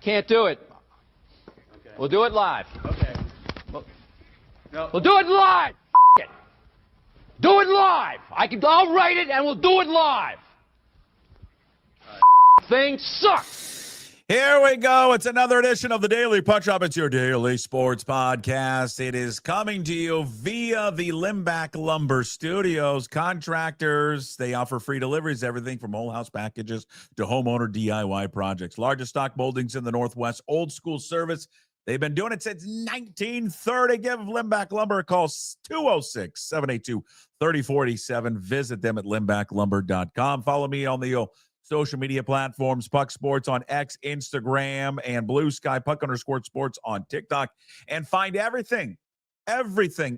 can't do it. Okay. We'll do it live. Okay. We'll do it live. It. Do it live. I'll write it and we'll do it live. Thing sucks. Here we go. It's another edition of the Daily Punch-Up. It's your daily sports podcast. It is coming to you via the Limbach Lumber Studios. Contractors, they offer free deliveries, everything from whole house packages to homeowner DIY projects. Largest stock moldings in the Northwest. Old school service. They've been doing it since 1930. Give Limbach Lumber a call, 206-782-3047. Visit them at limbachlumber.com. Follow me on the social media platforms, Puck Sports on X, Instagram, and Blue Sky, Puck_sports on TikTok. And find everything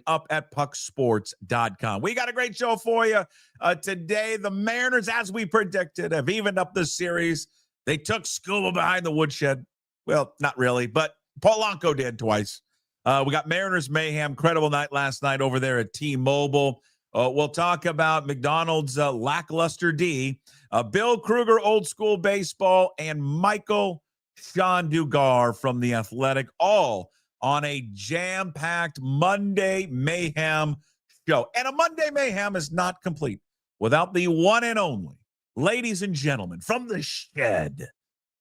up at pucksports.com. We got a great show for you today. The Mariners, as we predicted, have evened up this series. They took Scuba behind the woodshed. Well, not really, but Polanco did twice. We got Mariners Mayhem. Incredible night last night over there at T-Mobile. We'll talk about Macdonald's lackluster D, Bill Krueger, old school baseball, and Michael-Shawn Dugar from The Athletic, all on a jam-packed Monday Mayhem show. And a Monday Mayhem is not complete without the one and only, ladies and gentlemen, from the shed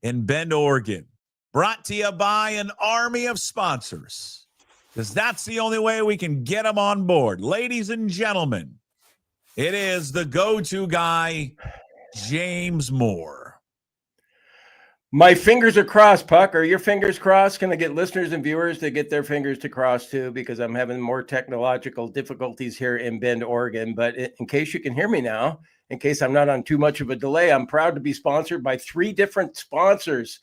in Bend, Oregon, brought to you by an army of sponsors, because that's the only way we can get them on board. Ladies and gentlemen, it is the go-to guy, James Moore. My fingers are crossed, Puck. Are your fingers crossed? Can I get listeners and viewers to get their fingers to cross too? Because I'm having more technological difficulties here in Bend, Oregon. But in case you can hear me now, in case I'm not on too much of a delay, I'm proud to be sponsored by 3 different sponsors.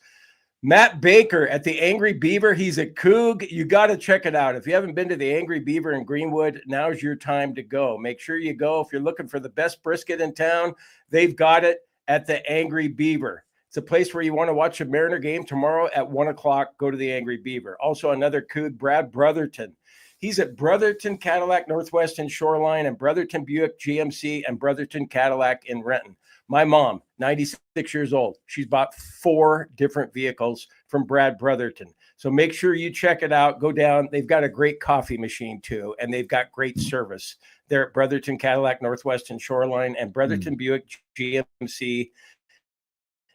Matt Baker at the Angry Beaver. He's a Coug. You got to check it out. If you haven't been to the Angry Beaver in Greenwood, now's your time to go. Make sure you go. If you're looking for the best brisket in town, they've got it at the Angry Beaver. It's a place where you want to watch a Mariner game tomorrow at 1 o'clock. Go to the Angry Beaver. Also, another Coug, Brad Brotherton. He's at Brotherton Cadillac Northwest and Shoreline, and Brotherton Buick GMC, and Brotherton Cadillac in Renton. My mom, 96 years old. She's bought 4 different vehicles from Brad Brotherton. So make sure you check it out. Go down. They've got a great coffee machine too, and they've got great service. They're at Brotherton Cadillac Northwest and Shoreline, and Brotherton Buick GMC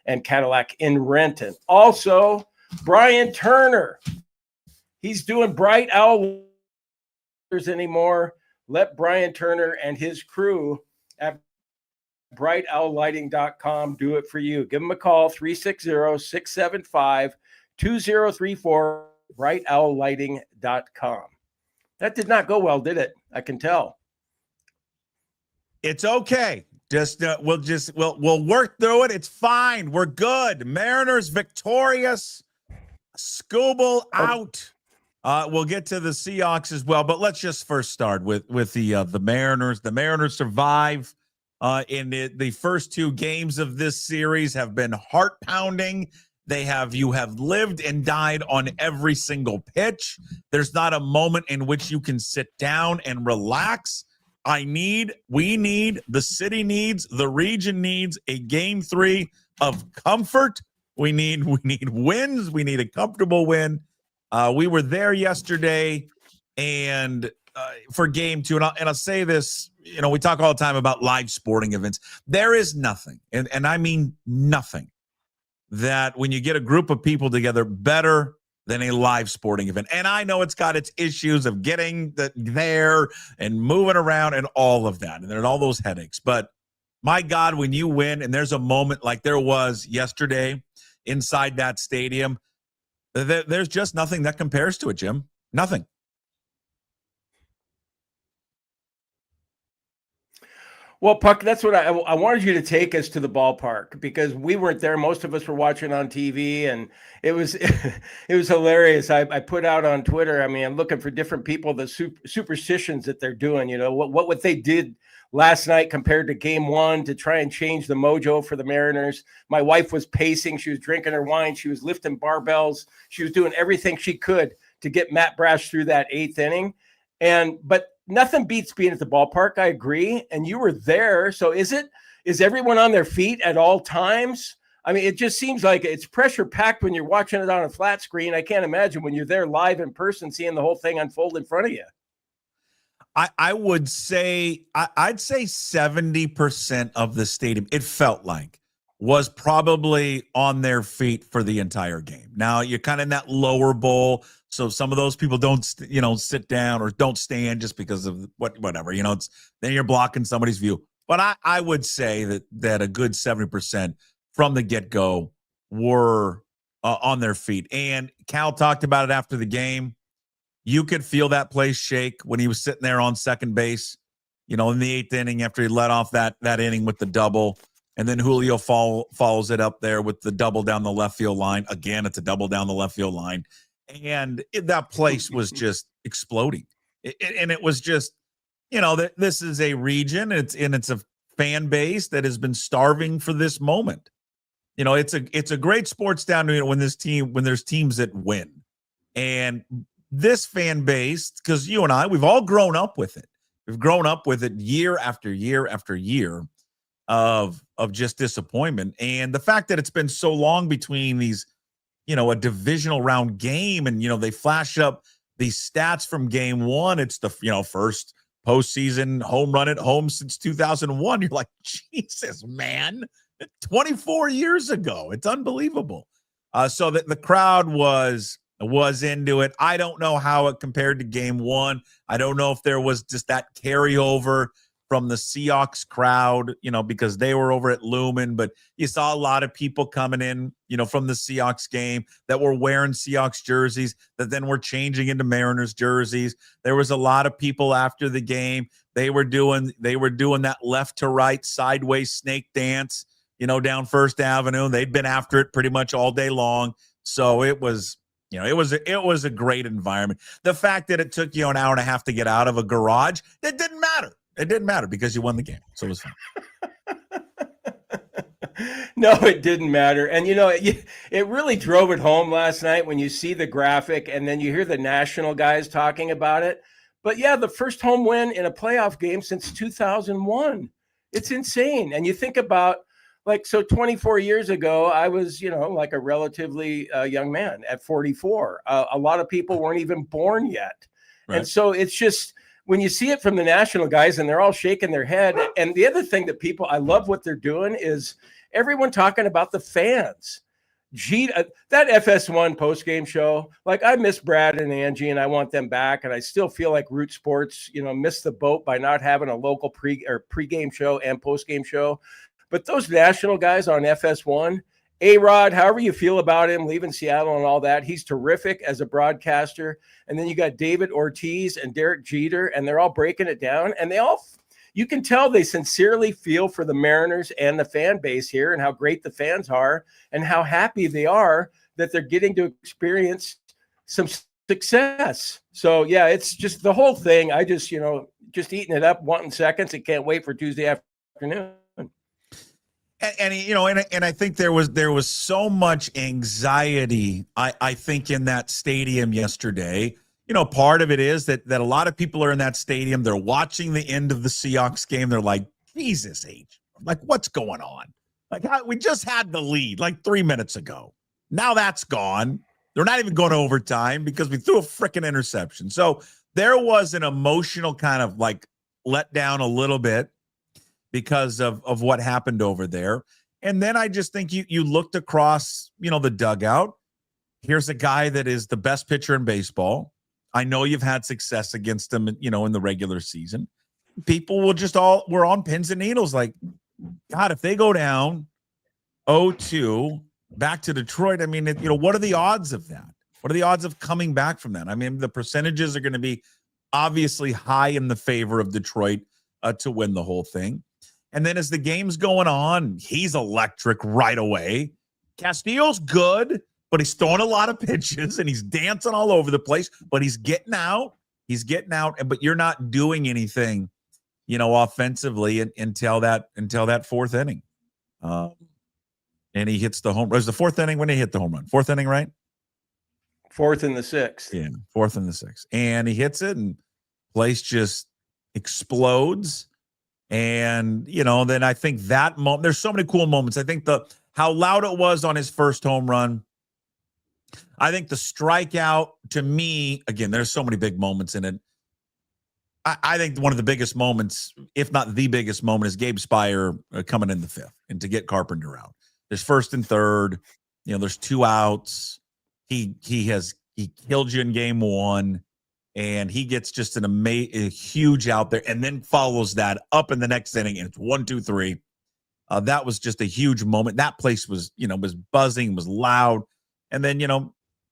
and Cadillac in Renton. Also, Brian Turner. He's doing Bright Owl anymore. Let Brian Turner and his crew at brightowllighting.com do it for you. Give them a call, 360-675-2034, brightowllighting.com. That did not go well, did it? I can tell. It's okay. We'll work through it. It's fine. We're good. Mariners victorious. Scooble out. We'll get to the Seahawks as well, but let's just first start with the Mariners. The Mariners survive. In the first 2 games of this series have been heart-pounding. You have lived and died on every single pitch. There's not a moment in which you can sit down and relax. We need, the city needs, the region needs a game 3 of comfort. We need wins. We need a comfortable win. We were there yesterday, and for game 2, and I'll say this, we talk all the time about live sporting events. There is nothing, and I mean nothing, that when you get a group of people together, better than a live sporting event. And I know it's got its issues of getting there and moving around and all of that, and there are all those headaches. But my God, when you win, and there's a moment like there was yesterday inside that stadium, there's just nothing that compares to it, Jim. Nothing. Well, Puck, that's what I wanted you to take us to the ballpark, because we weren't there. Most of us were watching on TV, and it was it was hilarious. I put out on Twitter, I'm looking for different people, the superstitions that they're doing, what they did last night compared to game 1 to try and change the mojo for the Mariners. My wife was pacing. She was drinking her wine. She was lifting barbells. She was doing everything she could to get Matt Brash through that 8th inning. But nothing beats being at the ballpark. I agree. And you were there. So is everyone on their feet at all times? I mean, it just seems like it's pressure packed when you're watching it on a flat screen. I can't imagine when you're there live in person, seeing the whole thing unfold in front of you. I would say, I'd say 70% of the stadium, it felt like, was probably on their feet for the entire game. Now you're kind of in that lower bowl. So some of those people don't, sit down or don't stand just because of whatever, then you're blocking somebody's view. But I would say that a good 70% from the get-go were on their feet. And Cal talked about it after the game. You could feel that place shake when he was sitting there on second base, in the 8th inning after he let off that inning with the double. And then Julio follows it up there with the double down the left field line. Again, it's a double down the left field line. And that place was just exploding. And it was just, this is a region. It's a fan base that has been starving for this moment. It's a great sports town when there's teams that win. And this fan base, because you and I, we've all grown up with it. We've grown up with it year after year after year of just disappointment. And the fact that it's been so long between these, a divisional round game, and they flash up these stats from game one. It's the first postseason home run at home since 2001. You're like, Jesus, man, 24 years ago. It's unbelievable. So that the crowd was into it. I don't know how it compared to game one. I don't know if there was just that carryover from the Seahawks crowd, because they were over at Lumen, but you saw a lot of people coming in, from the Seahawks game that were wearing Seahawks jerseys that then were changing into Mariners jerseys. There was a lot of people after the game. They were doing that left to right sideways snake dance, down First Avenue. They'd been after it pretty much all day long. So it was, it was a great environment. The fact that it took you an hour and a half to get out of a garage, it didn't matter. It didn't matter because you won the game. So it was fun. No, it didn't matter. And, it really drove it home last night when you see the graphic and then you hear the national guys talking about it. But, yeah, the first home win in a playoff game since 2001. It's insane. And you think about, 24 years ago, I was, like a relatively young man at 44. A lot of people weren't even born yet. Right. And so it's just – when you see it from the national guys and they're all shaking their head. And the other thing that I love what they're doing is everyone talking about the fans. That FS1 post-game show, I miss Brad and Angie and I want them back. And I still feel like Root Sports, missed the boat by not having a local pre-game show and post-game show. But those national guys on FS1, A-Rod, however you feel about him, leaving Seattle and all that, he's terrific as a broadcaster. And then you got David Ortiz and Derek Jeter, and they're all breaking it down. And you can tell they sincerely feel for the Mariners and the fan base here and how great the fans are and how happy they are that they're getting to experience some success. So, yeah, it's just the whole thing. I just, just eating it up, wanting seconds, and can't wait for Tuesday afternoon. And I think there was so much anxiety, I think, in that stadium yesterday. Part of it is that a lot of people are in that stadium. They're watching the end of the Seahawks game. They're like, Jesus H, what's going on? We just had the lead 3 minutes ago. Now that's gone. They're not even going to overtime because we threw a freaking interception. So there was an emotional kind of let down a little bit because of what happened over there. And then I just think you looked across, the dugout. Here's a guy that is the best pitcher in baseball. I know you've had success against him, in the regular season. People we're on pins and needles. God, if they go down 0-2 back to Detroit, what are the odds of that? What are the odds of coming back from that? The percentages are going to be obviously high in the favor of Detroit to win the whole thing. And then as the game's going on, he's electric right away. Castillo's good, but he's throwing a lot of pitches and he's dancing all over the place, but he's getting out. But you're not doing anything, offensively until that fourth inning. And he hits the home run. It was the fourth inning when he hit the home run. Fourth inning, right? Fourth and the sixth. Yeah, fourth and the sixth. And he hits it and place just explodes. And, then I think that moment, there's so many cool moments. I think the how loud it was on his first home run. I think the strikeout, to me, again, there's so many big moments in it. I think one of the biggest moments, if not the biggest moment, is Gabe Spire coming in the fifth and to get Carpenter out. There's first and third. There's 2 outs. He killed you in game 1, and he gets just a huge out there, and then follows that up in the next inning, and it's 1, 2, 3. That was just a huge moment. That place was buzzing, was loud, and then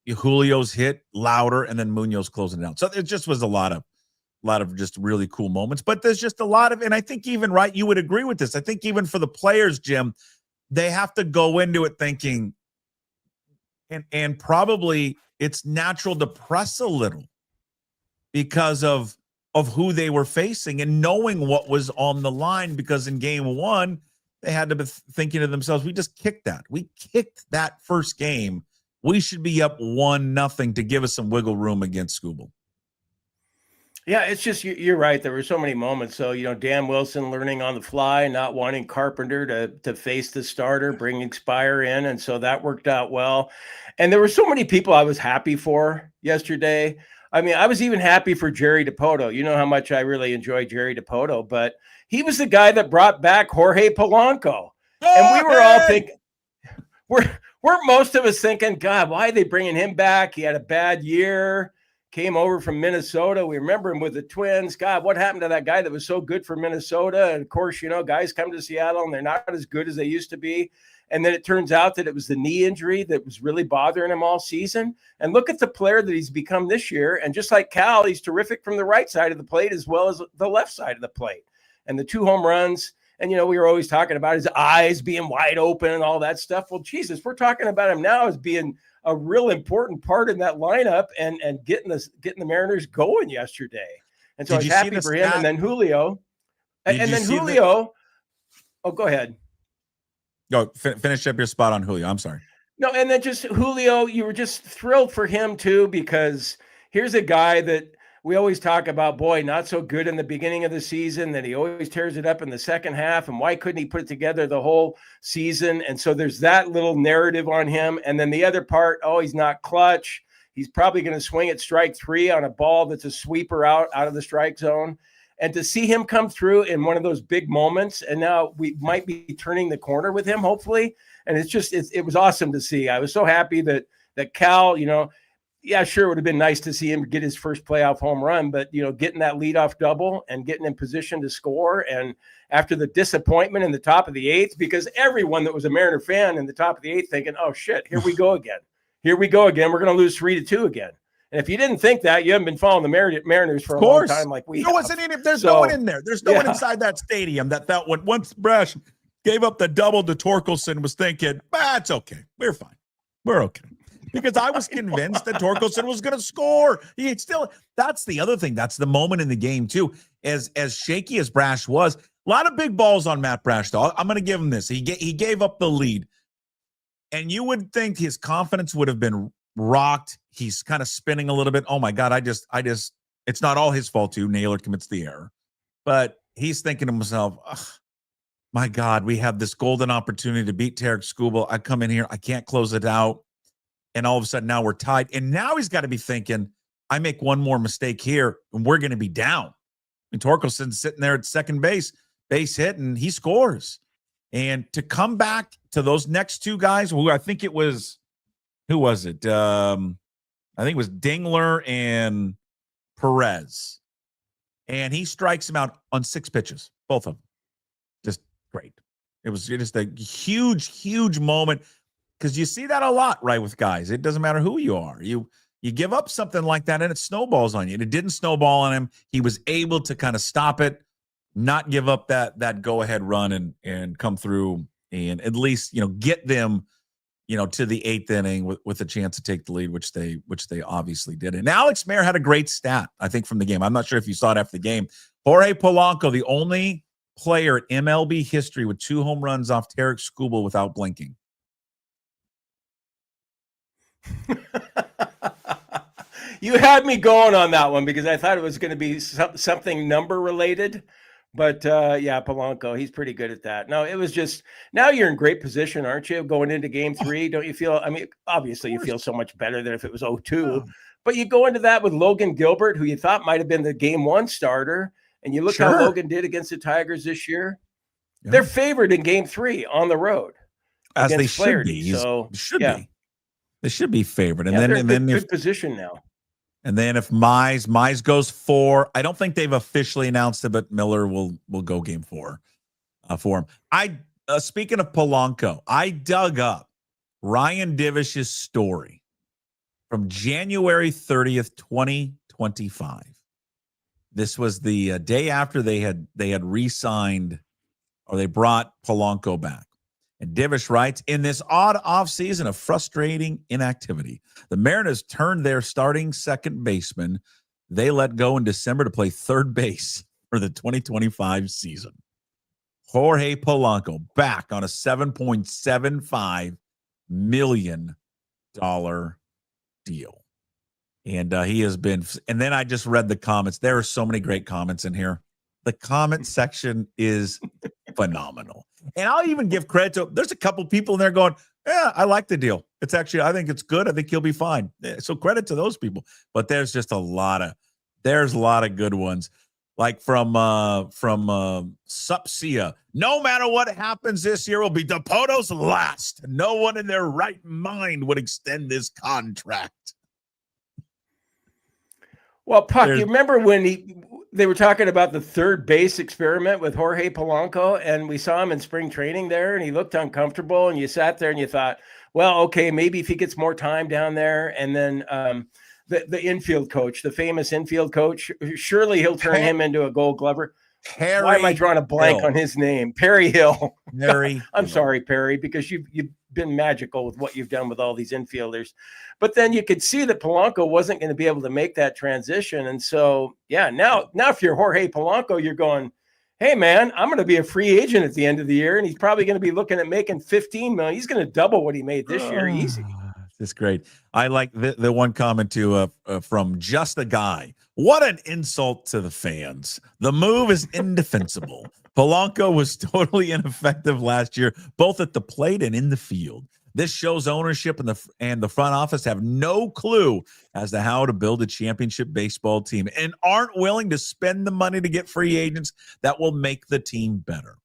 Julio's hit louder, and then Munoz closing it out. So it just was a lot of just really cool moments. But there's just a lot of, and I think even, right, you would agree with this. I think even for the players, Jim, they have to go into it thinking, and probably it's natural to press a little because of who they were facing and knowing what was on the line, because in game 1, they had to be thinking to themselves, we just kicked that. We kicked that first game. We should be up 1-0 to give us some wiggle room against Skubal. Yeah, it's just, you're right. There were so many moments. So, Dan Wilson learning on the fly, not wanting Carpenter to face the starter, bringing Spire in. And so that worked out well. And there were so many people I was happy for yesterday. I mean, I was even happy for Jerry Dipoto. You know how much I really enjoy Jerry Dipoto, but he was the guy that brought back Jorge Polanco. And we were all thinking, we're most of us thinking, God, why are they bringing him back? He had a bad year. Came over from Minnesota. We remember him with the Twins. God, what happened to that guy that was so good for Minnesota? And of course, guys come to Seattle and they're not as good as they used to be. And then it turns out that it was the knee injury that was really bothering him all season. And look at the player that he's become this year. And just like Cal, he's terrific from the right side of the plate as well as the left side of the plate. And the 2 home runs. And, we were always talking about his eyes being wide open and all that stuff. Well, Jesus, we're talking about him now as being a real important part in that lineup and getting the Mariners going yesterday. And so I was happy for him. And then Julio. Oh, go ahead. Go finish up your spot on Julio. I'm sorry. No, and then just Julio, you were just thrilled for him too, because here's a guy that we always talk about, boy, not so good in the beginning of the season, that he always tears it up in the second half. And why couldn't he put it together the whole season? And so there's that little narrative on him. And then the other part, he's not clutch. He's probably going to swing at strike 3 on a ball that's a sweeper out of the strike zone. And to see him come through in one of those big moments, and now we might be turning the corner with him, hopefully. And it was awesome to see. I was so happy that Cal, yeah, sure, it would have been nice to see him get his first playoff home run, but, getting that leadoff double and getting in position to score. And after the disappointment in the top of the 8th, because everyone that was a Mariner fan in the top of the 8th thinking, oh, shit, here we go again. We're going to lose 3-2 again. And if you didn't think that, you haven't been following the Mariners for a long time like we have. There's no one in there. There's no one inside that stadium that felt when once Brash gave up the double to Torkelson was thinking, it's okay. We're fine. We're okay. Because I was convinced that Torkelson was going to score. That's the other thing. That's the moment in the game, too. As shaky as Brash was, a lot of big balls on Matt Brash, though. I'm going to give him this. He gave up the lead. And you would think his confidence would have been rocked. He's kind of spinning a little bit. Oh, my God, I just, it's not all his fault, too. Naylor commits the error. But he's thinking to himself, my God, we have this golden opportunity to beat Tarek Skubal. I come in here. I can't close it out. And all of a sudden now we're tied. And now he's got to be thinking, I make one more mistake here and we're going to be down. And Torkelson's sitting there at second base hit, and he scores. And to come back to those next 2 guys, who I think it was, who was it? I think it was Dingler and Perez. And he strikes him out on 6 pitches, both of them. Just great. It was just a huge, huge moment. Because you see that a lot, right, with guys. It doesn't matter who you are. You give up something like that, and it snowballs on you. And it didn't snowball on him. He was able to kind of stop it, not give up that go-ahead run and come through and at least, get them, to the 8th inning with a chance to take the lead, which they obviously did. And Alex Mayer had a great stat, I think, from the game. I'm not sure if you saw it after the game. Jorge Polanco, the only player in MLB history with 2 home runs off Tarek Skubal without blinking. You had me going on that one because I thought it was going to be something number related, But yeah, Polanco, he's pretty good at that. No, it was just, now you're in great position, aren't you? Going into game 3, don't you feel, I mean, obviously you feel so much better than if it was 0-2, but you go into that with Logan Gilbert, who you thought might have been the game 1 starter. And you look how Logan did against the Tigers this year. Yeah. They're favored in game 3 on the road. As they should be. So be. They should be favored. And then good position now. And then if Mize goes 4, I don't think they've officially announced it, but Miller will go game 4 for him. Speaking of Polanco, I dug up Ryan Divish's story from January 30th, 2025. This was the day after they had re-signed, or they brought Polanco back. And Divish writes, in this odd offseason of frustrating inactivity, the Mariners turned their starting second baseman they let go in December to play third base for the 2025 season. Jorge Polanco back on a $7.75 million deal. And he has been, and then I just read the comments. There are so many great comments in here. The comment section is phenomenal. And I'll even give credit to, there's a couple people in there going, yeah, I like the deal. It's actually, I think it's good. I think he'll be fine. So credit to those people. But there's just a lot of good ones. Like from Supsia, no matter what happens this year will be Depoto's last. No one in their right mind would extend this contract. Well, Puck, you remember when they were talking about the third base experiment with Jorge Polanco, and we saw him in spring training there, and he looked uncomfortable, and you sat there and you thought, well, okay, maybe if he gets more time down there, and then the infield coach, the famous infield coach, surely he'll turn him into a Gold Glover. Why am I drawing a blank on his name? Perry Hill. I'm sorry, Perry, because you've been magical with what you've done with all these infielders. But then you could see that Polanco wasn't going to be able to make that transition. And so, yeah, now if you're Jorge Polanco, you're going, hey, man, I'm going to be a free agent at the end of the year, and he's probably going to be looking at making $15 million. He's going to double what he made this year. Easy. That's great. I like the one comment too from Just a Guy. What an insult to the fans. The move is indefensible. Polanco was totally ineffective last year, both at the plate and in the field. This shows ownership and the front office have no clue as to how to build a championship baseball team and aren't willing to spend the money to get free agents that will make the team better.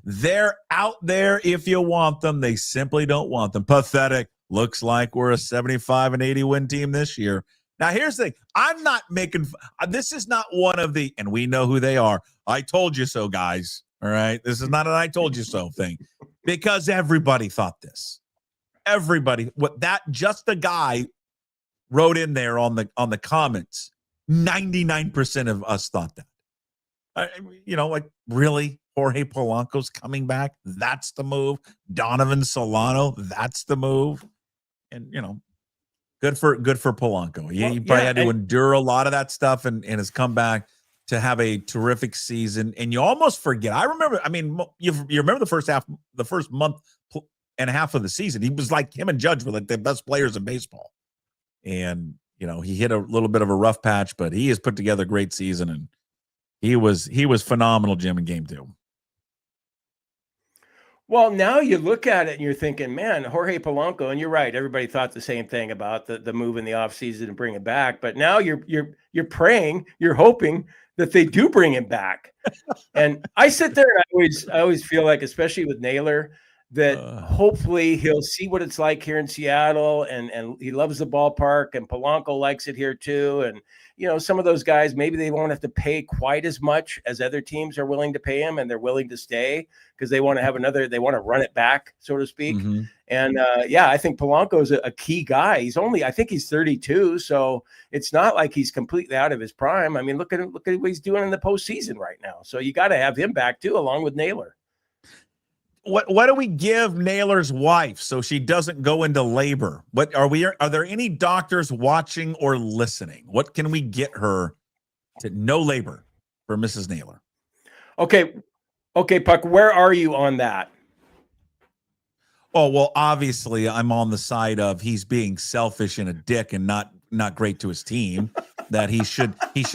They're out there if you want them. They simply don't want them. Pathetic. Looks like we're a 75 and 80 win team this year. Now, here's the thing. I'm not making – this is not one of the – and we know who they are. I told you so, guys. All right? This is not an I told you so thing because everybody thought this. Everybody. Just a guy wrote in there on the comments. 99% of us thought that. Really? Jorge Polanco's coming back? That's the move. Donovan Solano? That's the move. And, good for Polanco. He probably had to endure a lot of that stuff and has come back to have a terrific season. And you almost forget. I remember, you remember the first month and a half of the season. He was like, him and Judge were like the best players in baseball. And, he hit a little bit of a rough patch, but he has put together a great season. And he was phenomenal, Jim, in game 2. Well, now you look at it and you're thinking, man, Jorge Polanco, and you're right. Everybody thought the same thing about the move in the offseason to bring it back. But now you're praying, you're hoping that they do bring him back. And I sit there and I always feel like, especially with Naylor, that hopefully he'll see what it's like here in Seattle, and he loves the ballpark, and Polanco likes it here too. And, some of those guys, maybe they won't have to pay quite as much as other teams are willing to pay him, and they're willing to stay because they want to they want to run it back, so to speak. Mm-hmm. And I think Polanco is a key guy. I think he's 32. So it's not like he's completely out of his prime. I mean, look at what he's doing in the postseason right now. So you got to have him back too, along with Naylor. What do we give Naylor's wife so she doesn't go into labor? Are there any doctors watching or listening? What can we get her to no labor for Mrs. Naylor? Okay, Puck, where are you on that? Oh, well, obviously I'm on the side of he's being selfish and a dick and not great to his team. that he should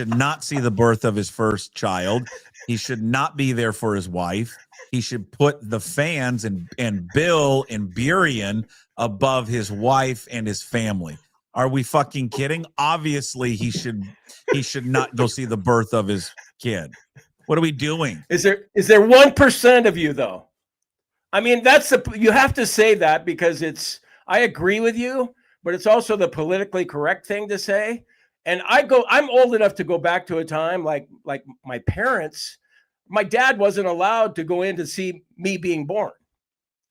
not see the birth of his first child. He should not be there for his wife. He should put the fans and Bill and Burien above his wife and his family. Are we fucking kidding? Obviously, he should not go see the birth of his kid. What are we doing? Is there 1% of you though? I mean, you have to say that because I agree with you, but it's also the politically correct thing to say. And I'm old enough to go back to a time like my parents. My dad wasn't allowed to go in to see me being born.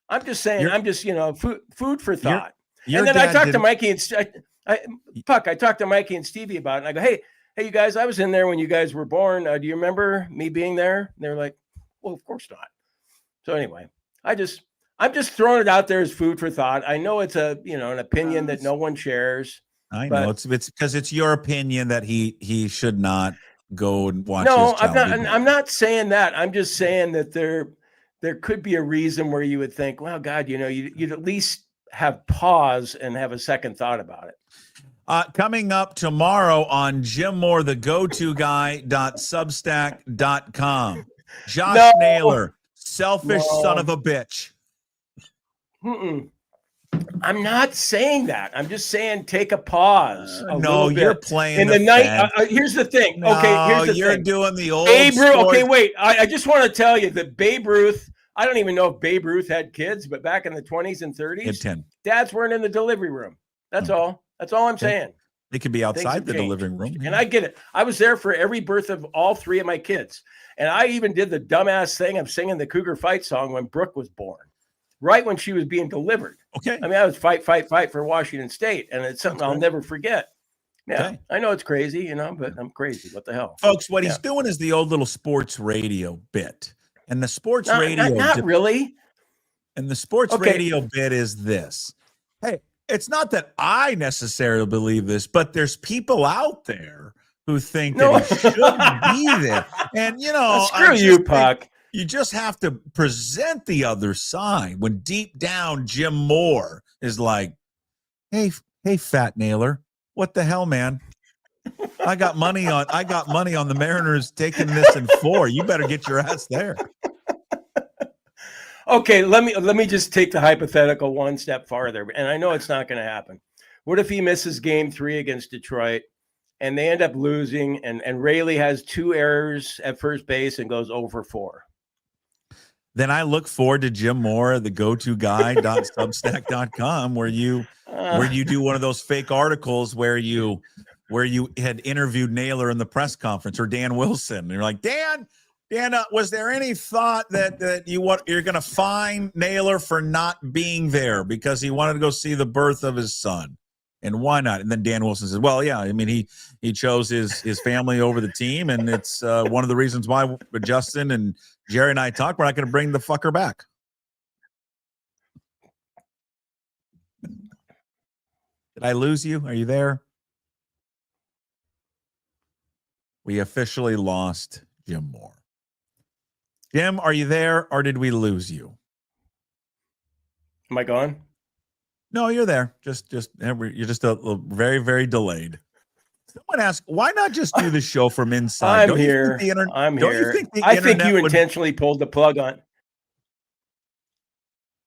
I'm just saying, food for thought. And then I talked to Mikey and I talked to Mikey and Stevie about it. And I go, hey, you guys, I was in there when you guys were born. Do you remember me being there? And they're like, well, of course not. So anyway, I'm just throwing it out there as food for thought. I know it's an opinion that no one shares. I know it's because it's your opinion that he should not go and watch. No, I'm not saying that. I'm just saying that there could be a reason where you would think, well, God, you'd at least have pause and have a second thought about it. Coming up tomorrow on Jim Moore, the go-to guy.substack.com. Josh Naylor, selfish son of a bitch. I'm not saying that. I'm just saying take a pause. You're playing in the night. Here's the thing. No, here's you're thing. Doing the old Babe Ruth. Okay, wait. I just want to tell you that Babe Ruth. I don't even know if Babe Ruth had kids, but back in the 20s and 30s, dads weren't in the delivery room. That's all. That's all I'm saying. They could be outside the living room. And I get it. I was there for every birth of all three of my kids. And I even did the dumbass thing of singing the Krueger fight song when Brooke was born, right when she was being delivered. Okay. I mean, I was fight for Washington State. And it's something I'll never forget. Yeah. Okay. I know it's crazy, but I'm crazy. What the hell? Folks, what he's doing is the old little sports radio bit. And the sports radio. Not really. And the sports radio bit is this. Hey, it's not that I necessarily believe this, but there's people out there who think that he shouldn't be there. And, screw you, Puck. You just have to present the other side when deep down Jim Moore is like, hey, Fat Naylor, what the hell, man? I got money on the Mariners taking this in 4. You better get your ass there. Okay, let me just take the hypothetical one step farther, and I know it's not going to happen. What if he misses Game 3 against Detroit, and they end up losing, and Rayleigh has 2 errors at first base and goes 0 for 4? Then I look forward to Jim Moore, the go-to guy.substack.com, where you do one of those fake articles where you had interviewed Naylor in the press conference or Dan Wilson, and you're like, Dan, was there any thought that you're going to fine Naylor for not being there because he wanted to go see the birth of his son? And why not? And then Dan Wilson says, well, yeah, I mean, he chose his family over the team, and it's one of the reasons why Justin and Jerry and I talked. We're not going to bring the fucker back. Did I lose you? Are you there? We officially lost Jim Moore. Jim, are you there, or did we lose you? Am I gone? No, you're there. You're just a little, very, very delayed. Someone asked, why not just do the show from inside? I'm here. I'm here. I think you intentionally pulled the plug on.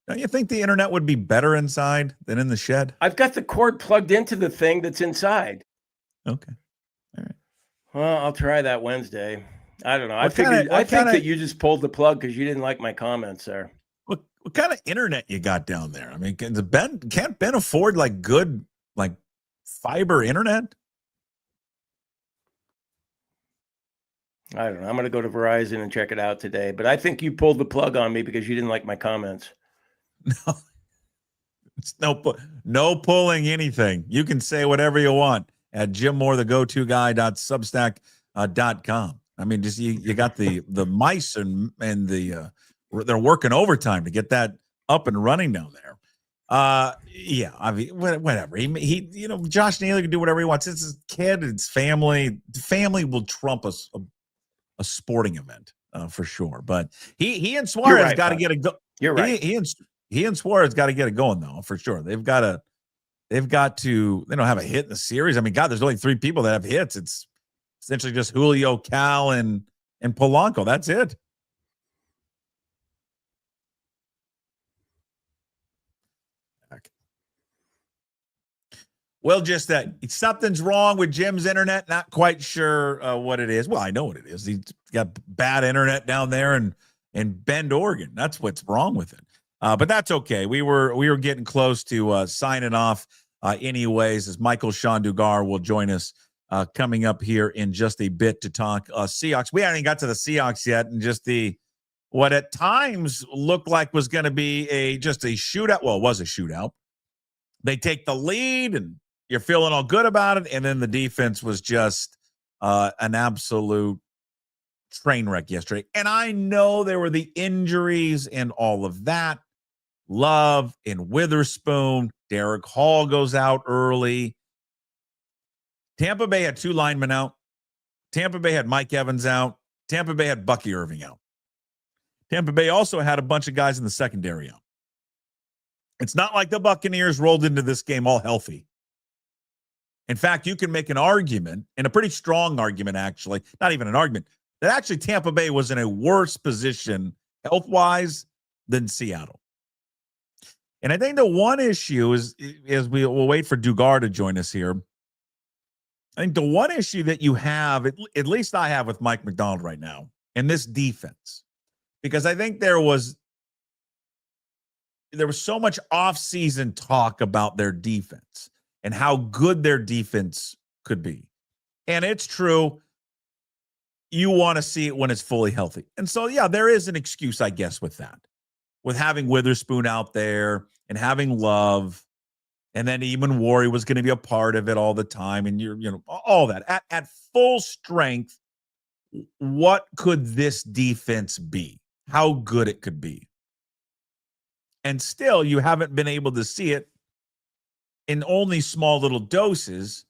Don't you think the internet would be better inside than in the shed? I've got the cord plugged into the thing that's inside. Okay. All right. Well, I'll try that Wednesday. I don't know. I think that you just pulled the plug because you didn't like my comments there. What kind of internet you got down there? I mean, can't Ben afford good fiber internet? I don't know. I'm going to go to Verizon and check it out today. But I think you pulled the plug on me because you didn't like my comments. No, it's no pulling anything. You can say whatever you want at Jim Moore, the go-to guy.substack.com. I mean, just you got the mice and the they're working overtime to get that up and running down there. Yeah, I mean, whatever. He Josh Naylor can do whatever he wants. It's his kid, it's family. The family will trump a sporting event for sure. But he and Suarez got to get a go. You're right. He and Suarez got to get it going though for sure. They've got to they don't have a hit in the series. I mean, God, there's only 3 people that have hits. It's essentially just Julio, Cal, and Polanco. That's it. Okay. Well, just that something's wrong with Jim's internet. Not quite sure what it is. Well, I know what it is. He's got bad internet down there in Bend, Oregon. That's what's wrong with it. But that's okay. We were getting close to signing off anyways, as Michael-Shawn Dugar will join us coming up here in just a bit to talk Seahawks. We haven't even got to the Seahawks yet, and just what at times looked like was going to be just a shootout. Well, it was a shootout. They take the lead, and you're feeling all good about it, and then the defense was just an absolute train wreck yesterday. And I know there were the injuries and all of that. Love and Witherspoon. Derek Hall goes out early. Tampa Bay had 2 linemen out. Tampa Bay had Mike Evans out. Tampa Bay had Bucky Irving out. Tampa Bay also had a bunch of guys in the secondary out. It's not like the Buccaneers rolled into this game all healthy. In fact, you can make an argument, and a pretty strong argument, actually, not even an argument, that actually Tampa Bay was in a worse position health-wise than Seattle. And I think the one issue is we'll wait for Dugar to join us here. I think the one issue that you have, at least I have with Mike Macdonald right now, in this defense, because I think there was so much off-season talk about their defense and how good their defense could be. And it's true. You want to see it when it's fully healthy. And so, yeah, there is an excuse, I guess, with that. With having Witherspoon out there and having Love, and then even Worry was going to be a part of it all the time, and all that. At full strength, what could this defense be? How good it could be? And still, you haven't been able to see it in only small little doses,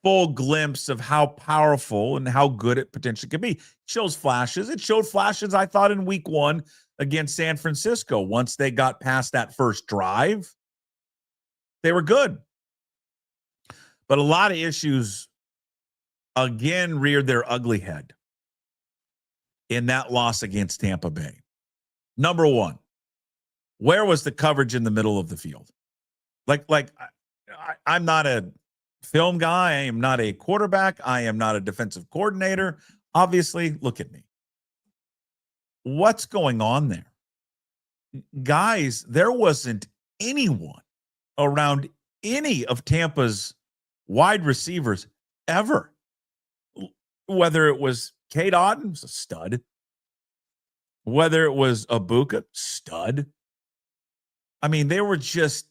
full glimpse of how powerful and how good it potentially could be. It shows flashes. It showed flashes, I thought, in week 1 against San Francisco. Once they got past that first drive, they were good. But a lot of issues, again, reared their ugly head in that loss against Tampa Bay. Number 1, where was the coverage in the middle of the field? I'm not a film guy. I am not a quarterback. I am not a defensive coordinator. Obviously, look at me. What's going on there? Guys, there wasn't anyone around any of Tampa's wide receivers ever. Whether it was Cade Otton, was a stud. Whether it was Abuka, stud. I mean, they were just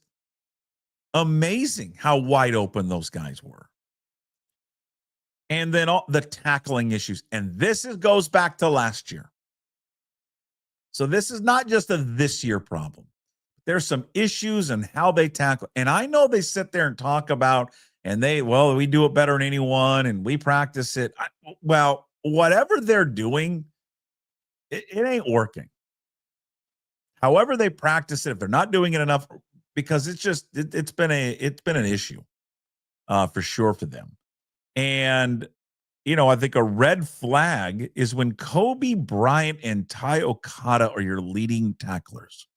amazing how wide open those guys were. And then all the tackling issues. And this goes back to last year. So this is not just a this year problem. There's some issues in how they tackle. And I know they sit there and talk about, we do it better than anyone, and we practice it. Well, whatever they're doing, it ain't working. However they practice it, if they're not doing it enough, because it's been an issue for sure for them. And I think a red flag is when Kobe Bryant and Ty Okada are your leading tacklers.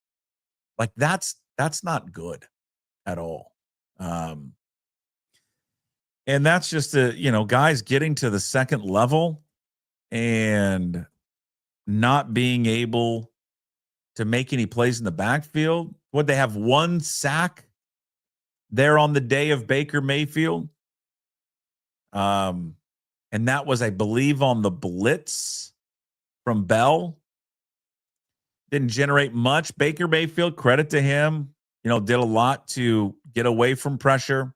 Like that's not good at all. And that's just guys getting to the second level and not being able to make any plays in the backfield. Would they have 1 sack there on the day of Baker Mayfield? And that was, I believe, on the blitz from Bell. Didn't generate much. Baker Mayfield, credit to him, did a lot to get away from pressure.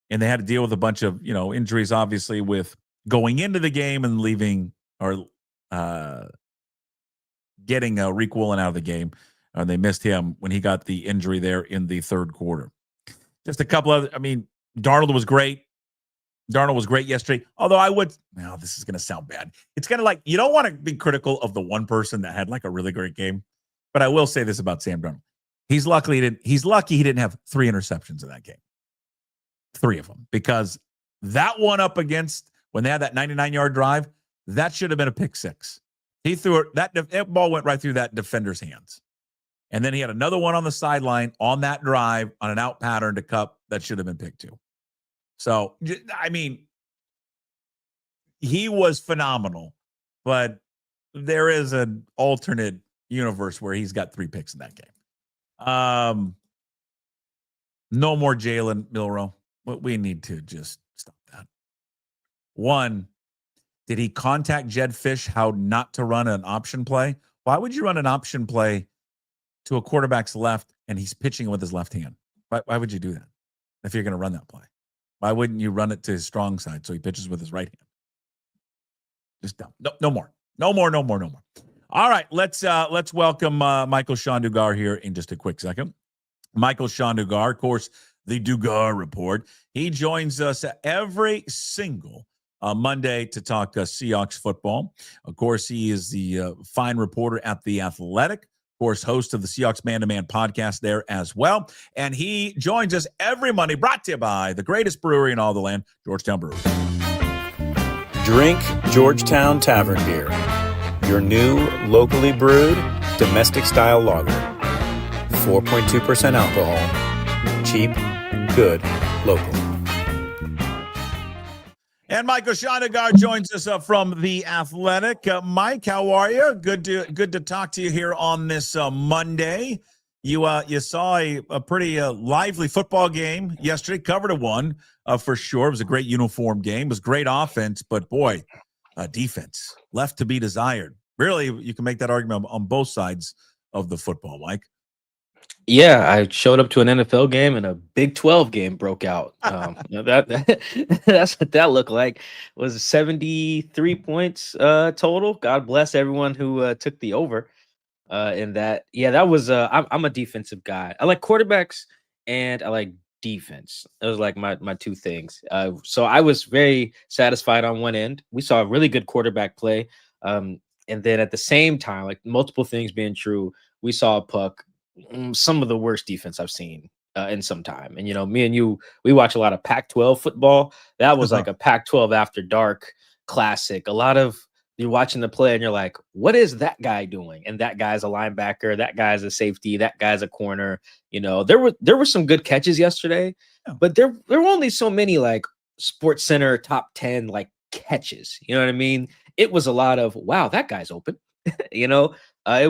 And they had to deal with a bunch of, injuries, obviously, with going into the game and leaving or getting Reek Woolen out of the game. They missed him when he got the injury there in the third quarter. Just a couple of, Darnold was great. Darnold was great yesterday. Although this is going to sound bad. It's kind of like, you don't want to be critical of the one person that had like a really great game. But I will say this about Sam Darnold. He's lucky he didn't have 3 interceptions in that game. 3 of them, because that one up against when they had that 99-yard drive, that should have been a pick 6. He threw it, that ball went right through that defender's hands. And then he had another one on the sideline on that drive on an out pattern to Cup that should have been pick 2. So, I mean, he was phenomenal, but there is an alternate universe where he's got 3 picks in that game. No more Jalen, Milroe. We need to just stop that. 1, did he contact Jed Fish how not to run an option play? Why would you run an option play to a quarterback's left and he's pitching with his left hand? Why would you do that if you're going to run that play? Why wouldn't you run it to his strong side so he pitches with his right hand? Just dumb. No more. All right, let's welcome Michael-Shawn Dugar here in just a quick second. Michael-Shawn Dugar, of course, the Dugar Report. He joins us every single Monday to talk Seahawks football. Of course, he is the fine reporter at The Athletic. Of course, host of the Seahawks Man-to-Man podcast there as well. And he joins us every Monday, brought to you by the greatest brewery in all the land, Georgetown Brewery. Drink Georgetown Tavern Beer, your new locally brewed domestic-style lager. 4.2% alcohol. Cheap, good, local. And Michael-Shawn Dugar joins us from The Athletic. Mike, how are you? Good to talk to you here on this Monday. You saw a pretty lively football game yesterday, covered a 1 for sure. It was a great uniform game. It was great offense, but boy, defense left to be desired. Really, you can make that argument on both sides of the football, Mike. Yeah, I showed up to an NFL game and a Big 12 game broke out. That's what that looked like. It was 73 points total. God bless everyone who took the over in that. Yeah, that was I'm a defensive guy. I like quarterbacks and I like defense. Those like my 2 things. So I was very satisfied on one end. We saw a really good quarterback play. And then at the same time, like multiple things being true, we saw Puck some of the worst defense I've seen in some time. And, me and you, we watch a lot of Pac-12 football. That was like a Pac-12 after dark classic. A lot of you're watching the play and you're like, what is that guy doing? And that guy's a linebacker. That guy's a safety. That guy's a corner. There were some good catches yesterday, but there were only so many like Sports Center top 10 like catches. You know what I mean? It was a lot of, wow, that guy's open. It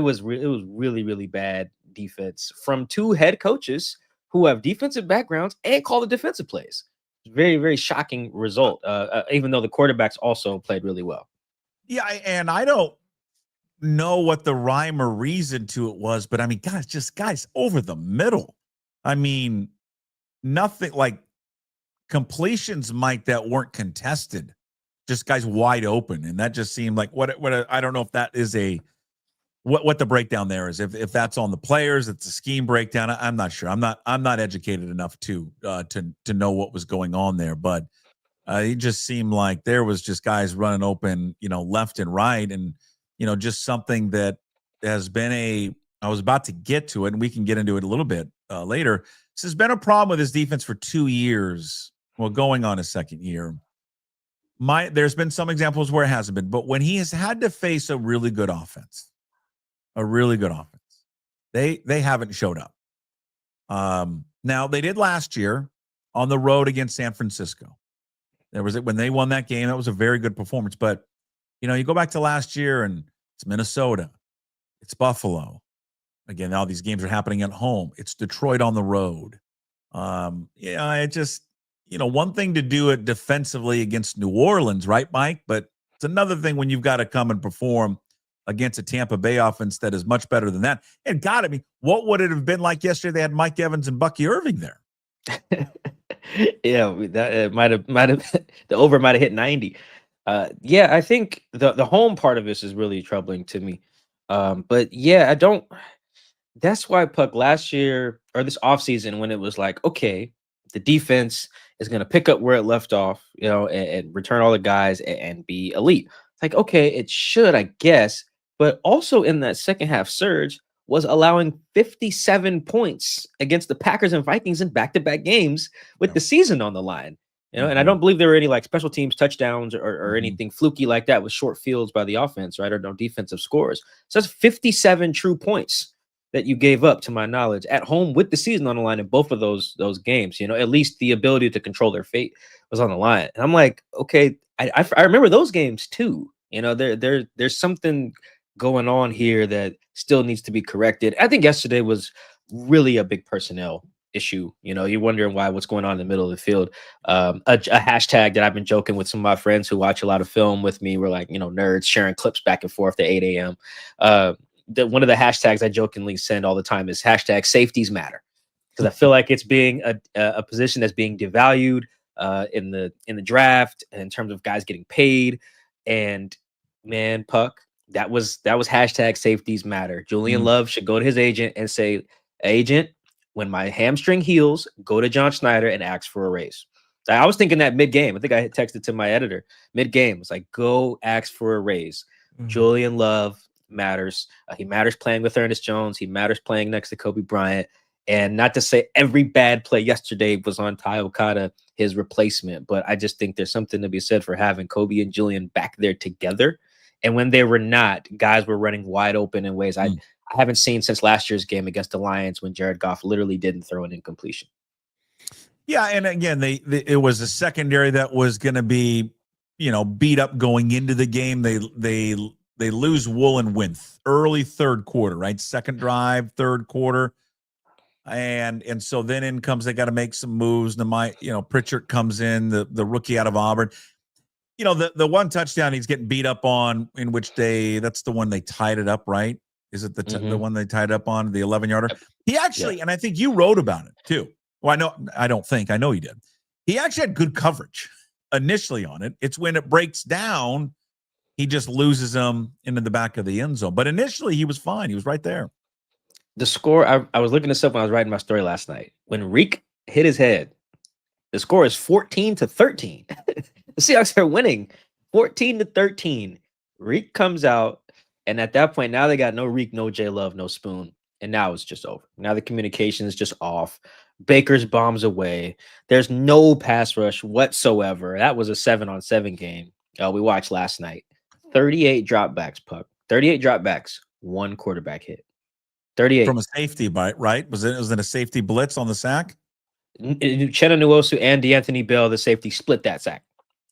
was really, really bad defense from 2 head coaches who have defensive backgrounds and call the defensive plays. Very, very shocking result, even though the quarterbacks also played really well. Yeah, and I don't know what the rhyme or reason to it was, but I mean, guys over the middle. I mean, nothing like completions, Mike, that weren't contested. Just guys wide open, and that just seemed like what I don't know if that is what the breakdown there is. If that's on the players, it's a scheme breakdown. I'm not sure. I'm not educated enough to know what was going on there, but it just seemed like there was just guys running open, left and right, and just something that has been I was about to get to it, and we can get into it a little bit later. This has been a problem with his defense for 2 years. Well, going on his 2nd year. There's been some examples where it hasn't been, but when he has had to face a really good offense, they haven't showed up. Now they did last year on the road against San Francisco. When they won that game, that was a very good performance. But you go back to last year and it's Minnesota, it's Buffalo. Again, all these games are happening at home. It's Detroit on the road. It just, one thing to do it defensively against New Orleans, right, Mike? But it's another thing when you've got to come and perform against a Tampa Bay offense that is much better than that. And God, I mean, what would it have been like yesterday? They had Mike Evans and Bucky Irving there. Yeah, that might have the over might have hit 90. I think the home part of this is really troubling to me. But yeah, I don't. That's why Puck last year or this offseason, when it was like, okay, the defense is going to pick up where it left off, and return all the guys and be elite. It's like, okay, it should, I guess. But also in that second half surge, was allowing 57 points against the Packers and Vikings in back-to-back games with the season on the line. And I don't believe there were any like special teams touchdowns or anything fluky like that with short fields by the offense, right? Or no defensive scores. So that's 57 true points that you gave up, to my knowledge, at home with the season on the line in both of those games. At least the ability to control their fate was on the line. And I'm like, okay, I remember those games too. There's something going on here that still needs to be corrected. I think yesterday was really a big personnel issue. You're wondering what's going on in the middle of the field. A hashtag that I've been joking with some of my friends who watch a lot of film with me. We're like, nerds sharing clips back and forth at 8 a.m. One of the hashtags I jokingly send all the time is hashtag safeties matter, because I feel like it's being a position that's being devalued in the draft in terms of guys getting paid. And man, Puck, that was hashtag safeties matter. Julian Love should go to his agent and say, agent, when my hamstring heals, go to John Schneider and ask for a raise. I was thinking that mid-game. I think I texted to my editor mid-game. It's like, go ask for a raise. Julian Love matters. He matters playing with Ernest Jones. He matters playing next to Kobe Bryant. And not to say every bad play yesterday was on Ty Okada, his replacement, but I just think there's something to be said for having Kobe and Julian back there together. And when they were not, guys were running wide open in ways I haven't seen since last year's game against the Lions, when Jared Goff literally didn't throw an incompletion. Yeah, and again, it was a secondary that was going to be, beat up going into the game. They lose Woolen Winth early third quarter, right? Second drive, third quarter. And so then in comes, they got to make some moves. Pritchard comes in, the rookie out of Auburn. The one touchdown he's getting beat up on, in which that's the one they tied it up, right? Is it the one they tied up on, the 11-yarder? He actually, and I think you wrote about it too. Well, I know you did. He actually had good coverage initially on it. It's when it breaks down, he just loses them into the back of the end zone. But initially he was fine. He was right there. The score, I was looking this up when I was writing my story last night. When Reek hit his head, the score is 14-13. The Seahawks are winning 14-13. Reek comes out, and at that point, now they got no Reek, no J Love, no Spoon. And now it's just over. Now the communication is just off. Baker's bombs away. There's no pass rush whatsoever. That was a 7-on-7 game we watched last night. 38 dropbacks, Puck. 38 dropbacks, one quarterback hit. 38. From a safety bite, right? Was it a safety blitz on the sack? Uchenna Nwosu and DeAnthony Bell, the safety, split that sack.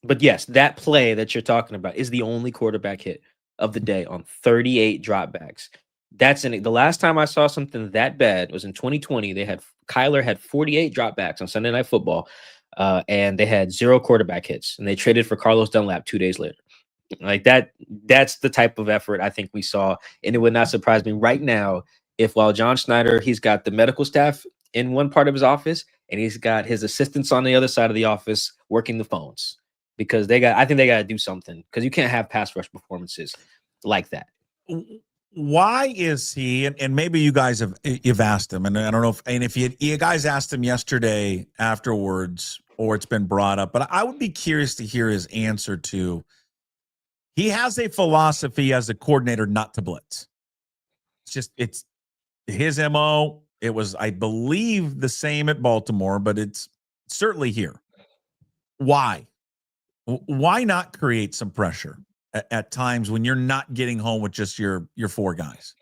But yes, that play that you're talking about is the only quarterback hit of the day on 38 dropbacks. The last time I saw something that bad was in 2020. Kyler had 48 dropbacks on Sunday Night Football, and they had 0 quarterback hits, and they traded for Carlos Dunlap 2 days later. Like that, that's the type of effort I think we saw, and it would not surprise me right now if, while John Schneider, he's got the medical staff in one part of his office and he's got his assistants on the other side of the office working the phones, because I think they got to do something, because you can't have pass rush performances like that. Why is he, and maybe you guys you've asked him, and I don't know if you guys asked him yesterday afterwards, or it's been brought up, but I would be curious to hear his answer to, he has a philosophy as a coordinator not to blitz. It's his MO. It was, I believe, the same at Baltimore, but it's certainly here. Why? Why not create some pressure at times when you're not getting home with just your 4 guys?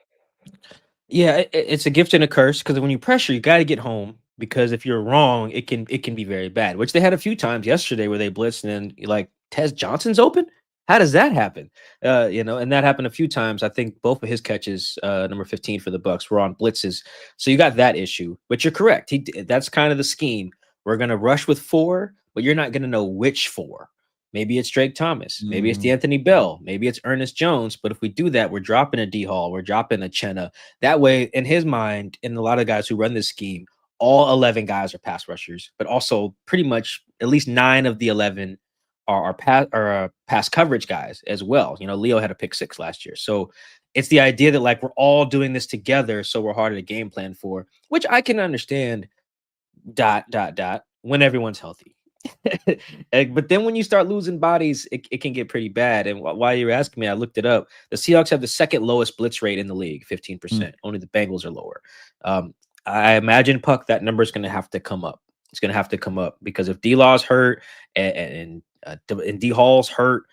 Yeah, it's a gift and a curse, because when you pressure, you got to get home, because if you're wrong, it can be very bad, which they had a few times yesterday where they blitzed and then, like, Tez Johnson's open. How does that happen? And that happened a few times. I think both of his catches, number 15 for the Bucs, were on blitzes. So you got that issue, but you're correct. That's kind of the scheme. We're going to rush with 4, but you're not going to know which 4. Maybe it's Drake Thomas. Maybe it's DeAnthony Bell. Maybe it's Ernest Jones. But if we do that, we're dropping a D Hall. We're dropping a Chenna. That way, in his mind, and a lot of guys who run this scheme, all 11 guys are pass rushers, but also pretty much at least 9 of the 11 are pass coverage guys as well. Leo had a pick 6 last year. So it's the idea that, like, we're all doing this together, so we're harder to game plan for, which I can understand, when everyone's healthy. But then when you start losing bodies, it can get pretty bad. And while you're asking me, I looked it up. The Seahawks have the second lowest blitz rate in the league, 15%. Only the Bengals are lower. I imagine, Puck, that number is going to have to come up. It's going to have to come up because if D-Law's hurt and D-Hall's hurt,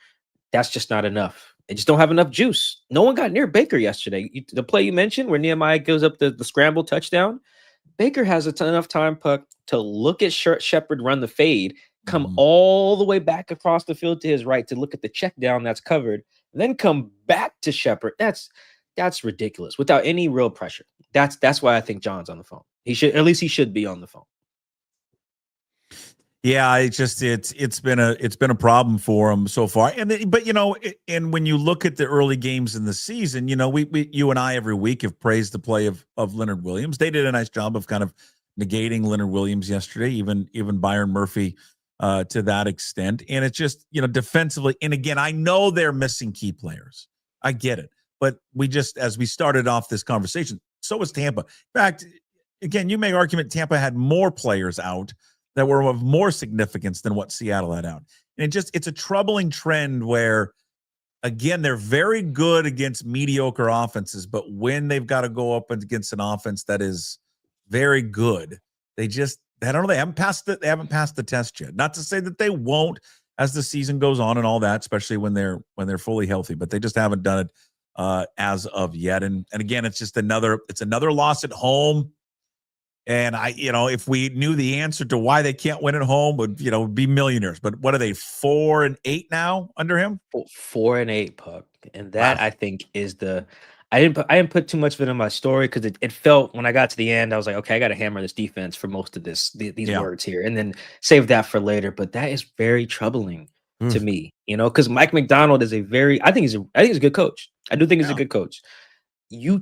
that's just not enough. They just don't have enough juice. No one got near Baker yesterday. The play you mentioned where Nehemiah gives up the scramble touchdown, Baker has enough time, Puck, to look at Shepard run the fade, come all the way back across the field to his right to look at the check down that's covered, and then come back to Shepard. That's ridiculous without any real pressure. That's why I think John's on the phone. He should be on the phone. Yeah, it's been a problem for him so far. But and when you look at the early games in the season, you and I every week have praised the play of Leonard Williams. They did a nice job of kind of negating Leonard Williams yesterday, even Byron Murphy to that extent. And it's just, defensively. And again, I know they're missing key players. I get it. But as we started off this conversation, so was Tampa. In fact, again, you make argument Tampa had more players out that were of more significance than what Seattle had out. And it's a troubling trend where, again, they're very good against mediocre offenses, but when they've got to go up against an offense that is very good, they haven't passed the test yet. Not to say that they won't as the season goes on and all that, especially when they're fully healthy, but they just haven't done it as of yet. And again, it's another loss at home. And if we knew the answer to why they can't win at home, would be millionaires. But what are they, 4-8 now under him? 4-8, Puck, and that I think is the. I didn't put too much of it in my story because it felt when I got to the end, I was like, okay, I got to hammer this defense for most of these words here, and then save that for later. But that is very troubling to me, because Mike Macdonald is I think he's a good coach. I do think he's a good coach. You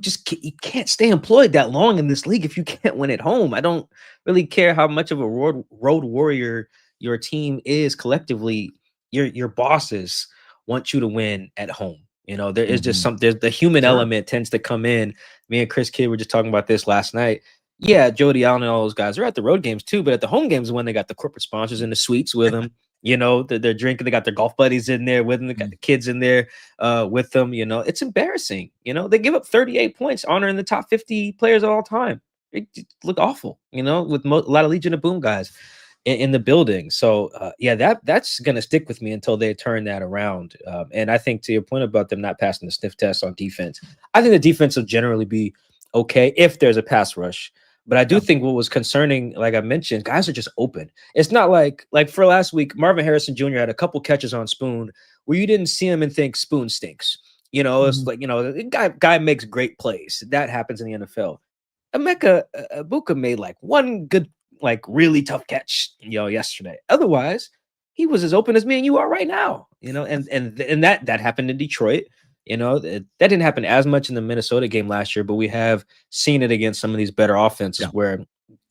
can't stay employed that long in this league if you can't win at home. I don't really care how much of a road warrior your team is collectively. Your bosses want you to win at home. There is just there's the human element tends to come in. Me and Chris Kidd were just talking about this last night. Yeah, Jody Allen and all those guys are at the road games too, but at the home games when they got the corporate sponsors in the suites with them. They're drinking. They got their golf buddies in there with them. They got the kids in there with them. It's embarrassing. They give up 38 points, honoring the top 50 players of all time. It look awful. With a lot of Legion of Boom guys in the building. So that's gonna stick with me until they turn that around. And I think to your point about them not passing the sniff test on defense, I think the defense will generally be okay if there's a pass rush. But I do think what was concerning, like I mentioned, guys are just open. It's not like for last week, Marvin Harrison Jr. had a couple catches on Spoon where you didn't see him and think Spoon stinks. It's like, the guy makes great plays. That happens in the NFL. Emeka Egbuka made like one good, like really tough catch, yesterday. Otherwise, he was as open as me and you are right now, and that happened in Detroit. That didn't happen as much in the Minnesota game last year, but we have seen it against some of these better offenses where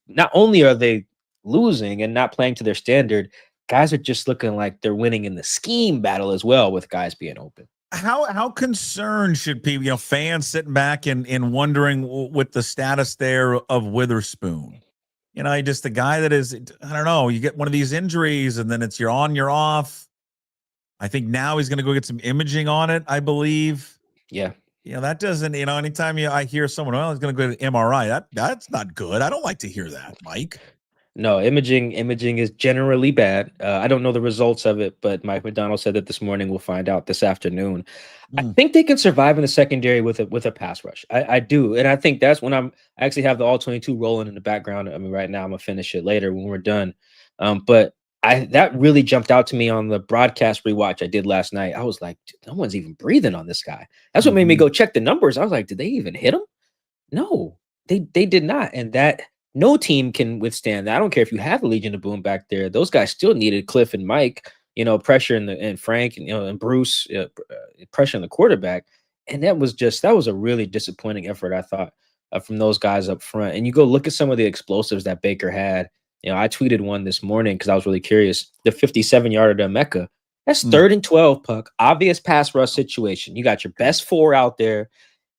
not only are they losing and not playing to their standard, guys are just looking like they're winning in the scheme battle as well with guys being open. How concerned should people, fans sitting back and wondering with the status there of Witherspoon? Just the guy that is, I don't know, you get one of these injuries and then it's you're on, you're off. I think now he's going to go get some imaging on it, I believe. Yeah. That doesn't, anytime I hear someone, he's going to go to MRI, that's not good. I don't like to hear that, Mike. No, imaging is generally bad. I don't know the results of it, but Mike Macdonald said that this morning. We'll find out this afternoon. I think they can survive in the secondary with a pass rush. I do. And I think that's when I actually have the all-22 rolling in the background. I mean, right now I'm going to finish it later when we're done. But that really jumped out to me on the broadcast rewatch I did last night. I was like, no one's even breathing on this guy. That's what made me go check the numbers. I was like, did they even hit him? No, they did not. And that no team can withstand that. I don't care if you have the Legion of Boom back there. Those guys still needed Cliff and Mike, pressure and Frank and Bruce, pressure on the quarterback. And that was a really disappointing effort, I thought, from those guys up front. And you go look at some of the explosives that Baker had. I tweeted one this morning because I was really curious. The 57-yarder to Emeka. That's 3rd and 12, Puck. Obvious pass rush situation. You got your best 4 out there,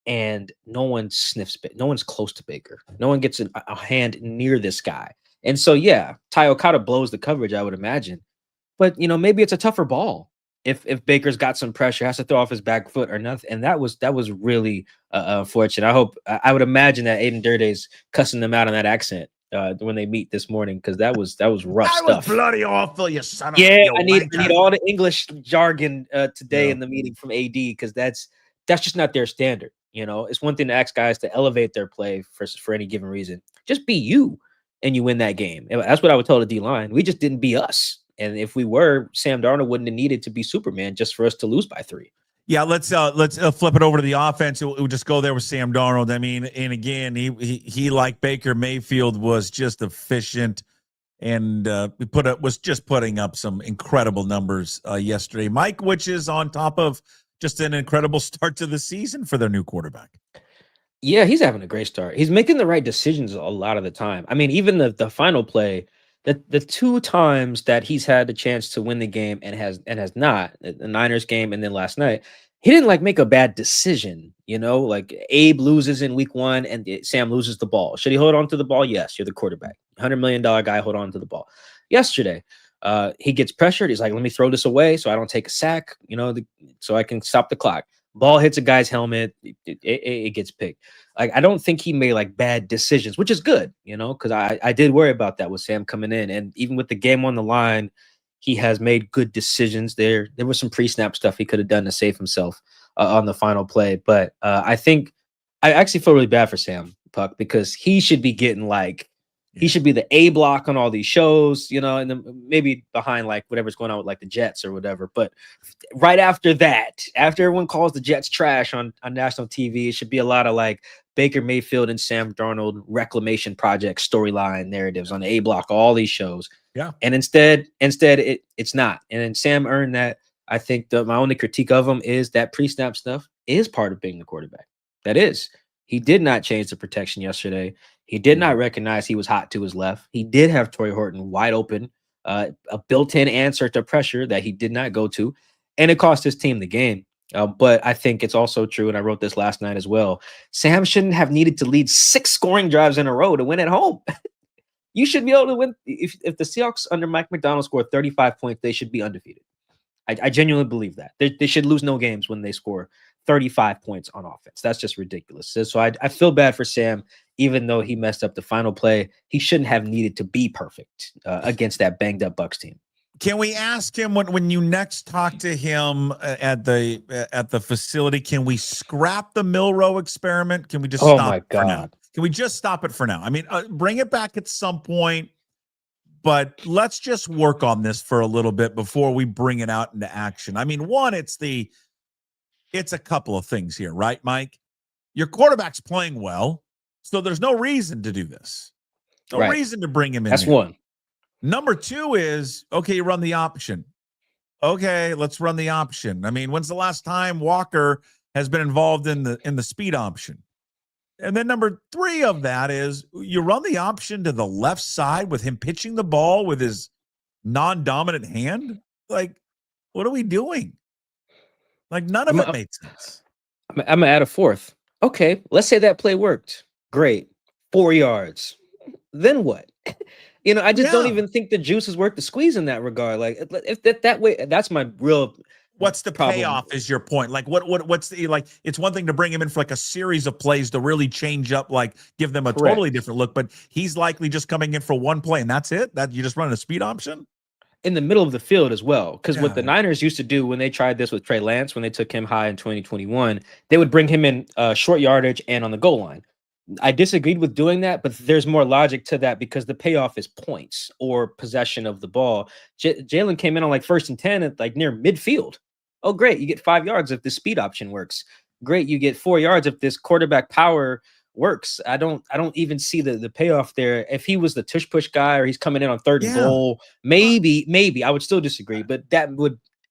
and no one sniffs. No one's close to Baker. No one gets a hand near this guy. And so, yeah, Ty Okada blows the coverage, I would imagine. But, maybe it's a tougher ball if Baker's got some pressure, has to throw off his back foot or nothing. And that was really unfortunate. I would imagine that Aiden Durday's cussing them out on that accent when they meet this morning, because that was rough stuff. That was bloody awful, you son of I a need all the English jargon today in the meeting from AD, because that's just not their standard. It's one thing to ask guys to elevate their play for any given reason. Just be you, and you win that game. And that's what I would tell the D-line. We just didn't be us. And if we were, Sam Darnold wouldn't have needed to be Superman just for us to lose by 3. Yeah, let's flip it over to the offense. We'll just go there with Sam Darnold. I mean, and again, he like Baker Mayfield was just efficient, and was just putting up some incredible numbers yesterday. Mike, which is on top of just an incredible start to the season for their new quarterback. Yeah, he's having a great start. He's making the right decisions a lot of the time. I mean, even the final play. The 2 times that he's had the chance to win the game and has not, the Niners game and then last night, he didn't make a bad decision. Like Abe loses in week 1 and Sam loses the ball. Should he hold on to the ball? Yes, you're the quarterback. $100 million guy, hold on to the ball. Yesterday, he gets pressured. He's like, let me throw this away so I don't take a sack, so I can stop the clock. Ball hits a guy's helmet. It gets picked. I don't think he made bad decisions, which is good, because I did worry about that with Sam coming in. And even with the game on the line, he has made good decisions there. There was some pre-snap stuff he could have done to save himself on the final play. But I think I actually feel really bad for Sam Puck, because he should be getting he should be the A block on all these shows, and then maybe behind whatever's going on with the Jets or whatever. But right after that, after everyone calls the Jets trash on national TV, it should be a lot of Baker Mayfield and Sam Darnold reclamation project storyline narratives on the A block, all these shows. Yeah. And instead it's not. And then Sam earned that. I think my only critique of him is that pre-snap stuff is part of being the quarterback. That is. He did not change the protection yesterday. He did not recognize he was hot to his left. He did have Torrey Horton wide open, a built-in answer to pressure that he did not go to, and it cost his team the game. But I think it's also true, and I wrote this last night as well, Sam shouldn't have needed to lead 6 scoring drives in a row to win at home. You should be able to win. If the Seahawks under Mike Macdonald score 35 points, they should be undefeated. I genuinely believe that. They should lose no games when they score 35 points on offense. That's just ridiculous. So I feel bad for Sam, even though he messed up the final play. He shouldn't have needed to be perfect against that banged up Bucs team. Can we ask him when you next talk to him at the facility? Can we scrap the Milroe experiment? Can we just stop it for now? Can we just stop it for now? I mean, bring it back at some point, but let's just work on this for a little bit before we bring it out into action. I mean, one, it's a couple of things here, right, Mike? Your quarterback's playing well, so there's no reason to do this. No reason to bring him in. That's here. One. Number 2 is, okay, you run the option. Okay, let's run the option. I mean, when's the last time Walker has been involved in the speed option? And then number 3 of that is you run the option to the left side with him pitching the ball with his non-dominant hand. What are we doing? None of it made sense. I'm going to add a 4th. Okay, let's say that play worked. Great. 4 yards. Then what? I just don't even think the juice is worth the squeeze in that regard. If that way, that's my real. What's the problem. Payoff is your point? What's the it's one thing to bring him in for a series of plays to really change up, give them a totally different look, but he's likely just coming in for one play and that's it? That you just run a speed option? In the middle of the field as well. Because what the Niners used to do when they tried this with Trey Lance, when they took him high in 2021, they would bring him in short yardage and on the goal line. I disagreed with doing that, but there's more logic to that because the payoff is points or possession of the ball. Jalen came in on 1st and 10 at near midfield. Oh, great. You get 5 yards if the speed option works. Great. You get 4 yards if this quarterback power works. I don't even see the payoff there. If he was the tush push guy or he's coming in on 3rd and goal, maybe I would still disagree, but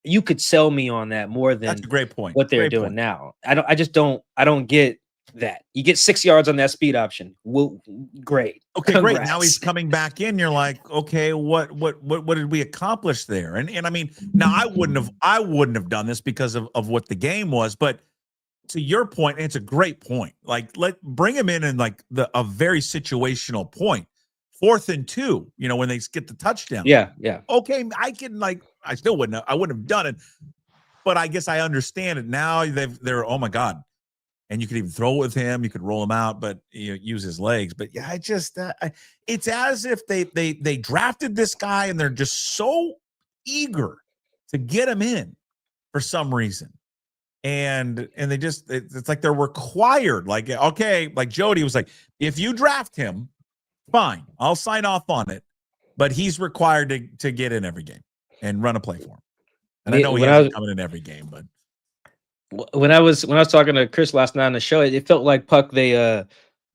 you could sell me on that more than that's a great point. What they're doing now. I don't get that. You get 6 yards on that speed option. Well, great. Okay, Congrats. great. Now he's coming back in. You're like, okay, what did we accomplish there? And I mean, now I wouldn't have done this because of what the game was, but to your point, it's a great point. Bring him in a very situational point. 4th and 2, when they get the touchdown. Yeah. Okay, I still wouldn't have done it, but I guess I understand it now. They're oh my God. And you could even throw it with him. You could roll him out, but use his legs. But yeah, it's as if they drafted this guy and they're just so eager to get him in for some reason. And they just, it's like they're required. Like, okay, like Jody was like, if you draft him, fine, I'll sign off on it. But he's required to get in every game and run a play for him. And I know he hasn't come in every game, but when I was talking to Chris last night on the show, it felt like Puck. They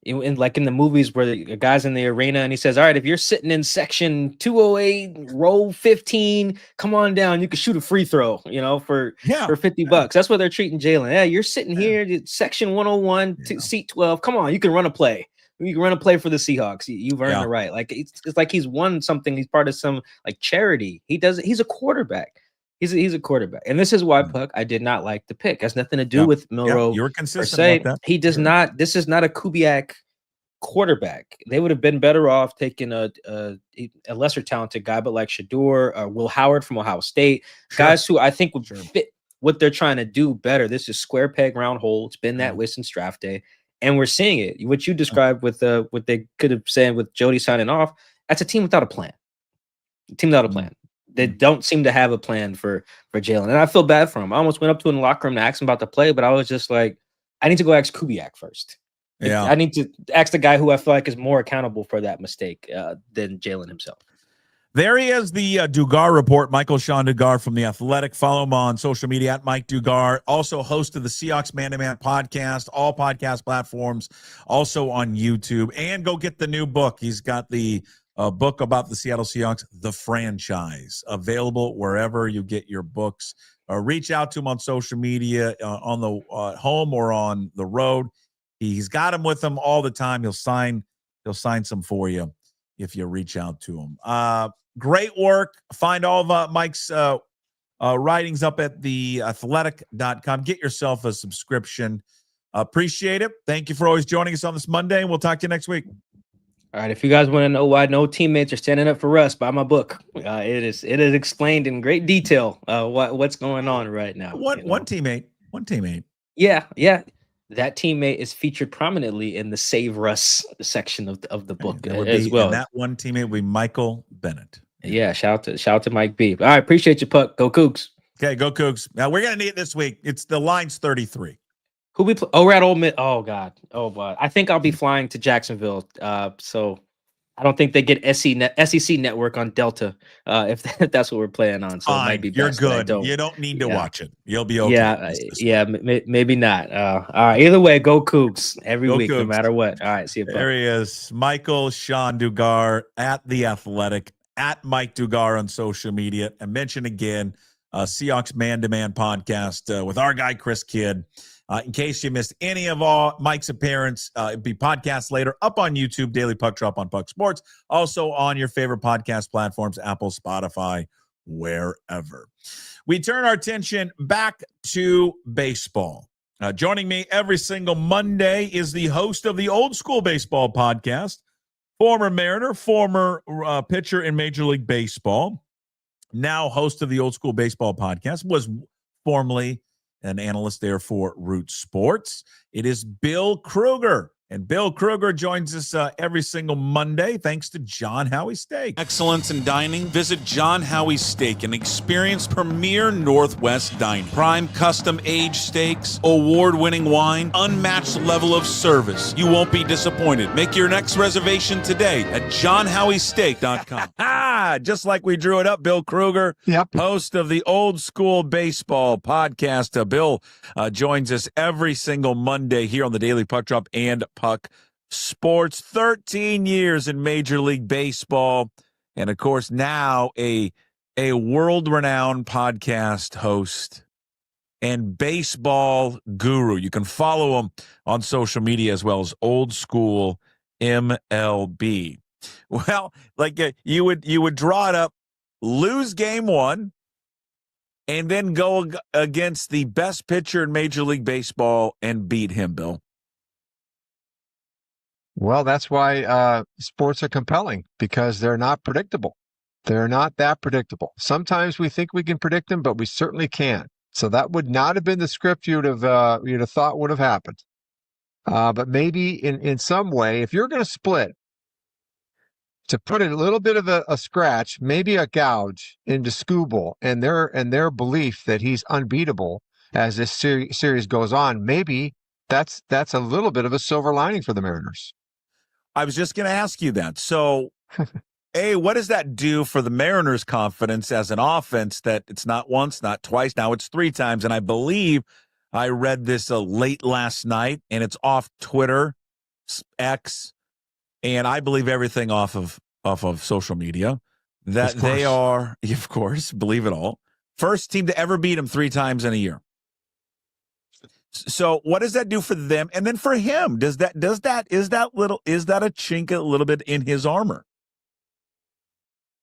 in the movies where the guy's in the arena and he says, "All right, if you're sitting in section 208, row 15, come on down. You can shoot a free throw, for $50." That's what they're treating Jalen. Yeah, you're sitting here, section 101, seat 12. Come on, you can run a play. You can run a play for the Seahawks. You've earned the right. Like it's like he's won something. He's part of some charity. He's a quarterback. He's a quarterback. And this is why, Puck, I did not like the pick. It has nothing to do with Milroe. You were consistent about that. He does not. This is not a Kubiak quarterback. They would have been better off taking a lesser talented guy, but like Shador or Will Howard from Ohio State, guys who I think would fit what they're trying to do better. This is square peg, round hole. It's been that way since draft day. And we're seeing it. What you described with what they could have said with Jody signing off, that's a team without a plan. They don't seem to have a plan for Jalen. And I feel bad for him. I almost went up to him in the locker room to ask him about the play, but I was just like, I need to go ask Kubiak first. Yeah. I need to ask the guy who I feel like is more accountable for that mistake than Jalen himself. There he is, the Dugar Report, Michael-Shawn Dugar from The Athletic. Follow him on social media at Mike Dugar. Also host of the Seahawks Man-to-Man podcast, all podcast platforms, also on YouTube. And go get the new book. He's got the book about the Seattle Seahawks, The Franchise, available wherever you get your books. Reach out to him on social media, on the home or on the road. He's got him with him all the time. He'll sign some for you if you reach out to him. Great work. Find all of Mike's writings up at theathletic.com. Get yourself a subscription. Appreciate it. Thank you for always joining us on this Monday, and we'll talk to you next week. All right, if you guys want to know why no teammates are standing up for us, buy my book. It is explained in great detail what's going on right now. One teammate. Yeah. That teammate is featured prominently in the Save Russ section of the book as well. And that one teammate would be Michael Bennett. Yeah, shout out to Mike B. All right, appreciate you, Puck. Go Cougs. Okay, go Cougs. Now we're gonna need it this week. It's the line's 33. Who we play? Oh, we're at Ole Miss. Oh God. Oh, but I think I'll be flying to Jacksonville. So I don't think they get SEC network on Delta. If that's what we're playing on. So it might be you're best good. You don't need to watch it. You'll be okay. Maybe not. All right. Either way, go Cougs every week, no matter what. All right. See you. There he is, Michael-Shawn Dugar at The Athletic, at Mike Dugar on social media. And mention again, Seahawks Man-to-Man podcast with our guy Chris Kidd. In case you missed any of Mike's appearance, it'll be podcast later up on YouTube, Daily Puck Drop on Puck Sports. Also on your favorite podcast platforms, Apple, Spotify, wherever. We turn our attention back to baseball. Joining me every single Monday is the host of the Old School Baseball podcast, former Mariner, former pitcher in Major League Baseball, now host of the Old School Baseball podcast, was formerly an analyst there for Root Sports. It is Bill Krueger. And Bill Krueger joins us every single Monday, thanks to John Howie Steak. Excellence in dining? Visit John Howie Steak, an experienced premier Northwest dining. Prime custom aged steaks, award-winning wine, unmatched level of service. You won't be disappointed. Make your next reservation today at johnhowiesteak.com. Just like we drew it up, Bill Krueger, host of the Old School Baseball podcast. Bill joins us every single Monday here on the Daily Puck Drop and Puck Sports. 13 years in Major League Baseball, and of course now a world-renowned podcast host and baseball guru. You can follow him on social media as well as Old School MLB. Well, like you would draw it up, lose game one, and then go against the best pitcher in Major League Baseball and beat him, Bill. Well, that's why sports are compelling, because they're not predictable. They're not that predictable. Sometimes we think we can predict them, but we certainly can't. So that would not have been the script you'd have thought would have happened. But maybe in some way, if you're going to split, to put a little bit of a scratch, maybe a gouge into Skubal and their belief that he's unbeatable as this series goes on, maybe that's a little bit of a silver lining for the Mariners. I was just going to ask you that. So, what does that do for the Mariners' confidence as an offense that it's not once, not twice, now it's 3 times? And I believe I read this late last night, and it's off Twitter, X, and I believe everything off of social media, that they are, of course, believe it all, first team to ever beat them 3 times in a year. So what does that do for them? And then for him, is that a chink a little bit in his armor?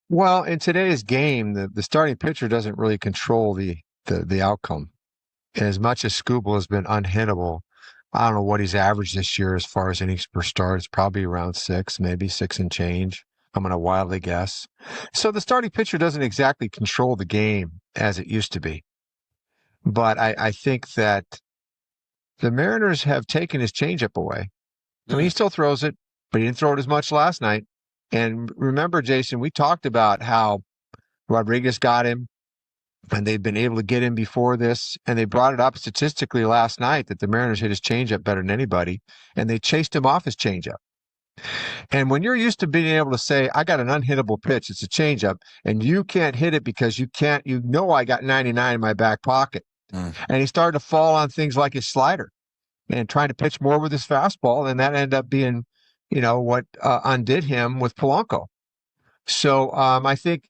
Well, in today's game, the starting pitcher doesn't really control the outcome. As much as Skubal has been unhittable, I don't know what he's averaged this year as far as innings per start. It's probably around 6, maybe 6 and change. I'm going to wildly guess. So the starting pitcher doesn't exactly control the game as it used to be. But I think that the Mariners have taken his changeup away. I mean, he still throws it, but he didn't throw it as much last night. And remember, Jason, we talked about how Rodriguez got him, and they'd been able to get him before this, and they brought it up statistically last night that the Mariners hit his changeup better than anybody, and they chased him off his changeup. And when you're used to being able to say, I got an unhittable pitch, it's a changeup, and you can't hit it because I got 99 in my back pocket. And he started to fall on things like his slider and trying to pitch more with his fastball, and that ended up being, what undid him with Polanco. So I think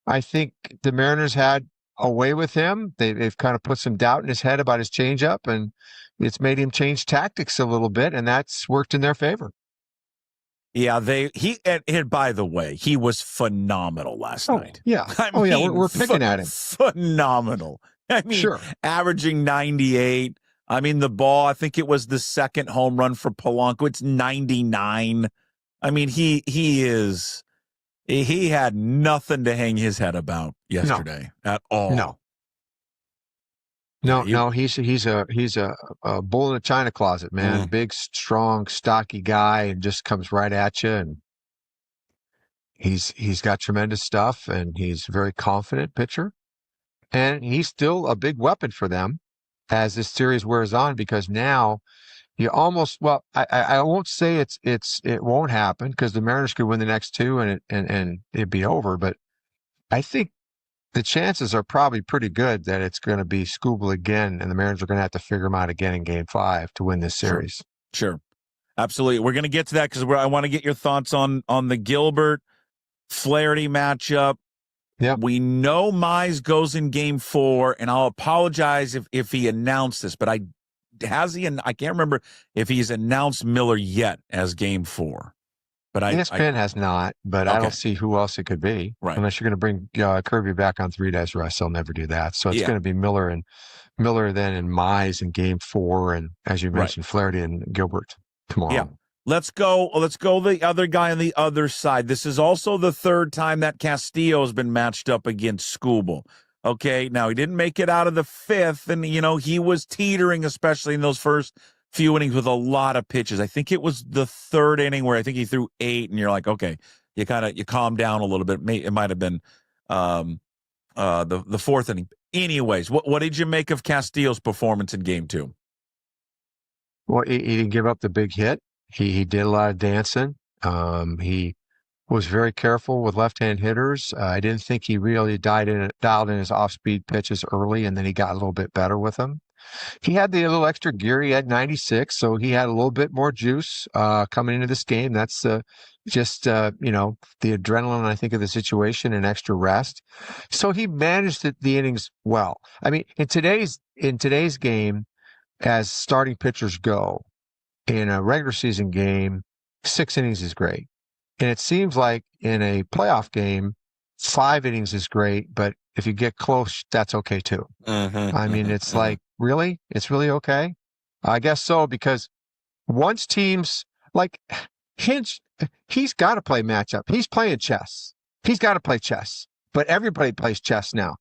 the Mariners had a way with him. They've kind of put some doubt in his head about his changeup, and it's made him change tactics a little bit, and that's worked in their favor. Yeah, and by the way, he was phenomenal last night. Yeah. We're picking at him. Phenomenal. I mean, sure. Averaging 98. I mean, the ball, I think it was the second home run for Polanco. It's 99. I mean, he had nothing to hang his head about yesterday at all. No, he's a bull in a china closet, man. Big, strong, stocky guy, and just comes right at you. And he's got tremendous stuff, and he's a very confident pitcher. And he's still a big weapon for them as this series wears on, because now you almost, I won't say it won't happen, because the Mariners could win the next 2 and it'd be over. But I think the chances are probably pretty good that it's going to be Skubal again, and the Mariners are going to have to figure him out again in Game 5 to win this series. Sure. Absolutely. We're going to get to that, because I want to get your thoughts on the Gilbert Flaherty matchup. Yeah, we know Mize goes in Game 4, and I'll apologize if he announced this, but I can't remember if he's announced Miller yet as Game 4. But ESPN has not, but okay. I don't see who else it could be, right? Unless you're going to bring Kirby back on 3 days rest, they'll never do that. So it's going to be Miller then and Mize in Game 4, and as you mentioned, Flaherty and Gilbert tomorrow. Yeah. Let's go the other guy on the other side. This is also the 3rd time that Castillo has been matched up against Skubal. Okay, now he didn't make it out of the 5th, and, he was teetering, especially in those first few innings, with a lot of pitches. I think it was the 3rd inning where I think he threw 8, and you're like, okay, you calm down a little bit. It might have been the 4th inning. Anyways, what did you make of Castillo's performance in Game 2? Well, he didn't give up the big hit. He did a lot of dancing. He was very careful with left-hand hitters. I didn't think he really dialed in his off-speed pitches early, and then he got a little bit better with them. He had the little extra gear. He had 96, so he had a little bit more juice coming into this game. That's just the adrenaline, I think, of the situation and extra rest. So he managed the innings well. I mean, in today's game, as starting pitchers go, in a regular season game, 6 innings is great. And it seems like in a playoff game, 5 innings is great, but if you get close, that's okay too. I mean, it's like, really? It's really okay? I guess so, because once teams, like, Hinch, he's got to play matchup. He's playing chess. He's got to play chess. But everybody plays chess now.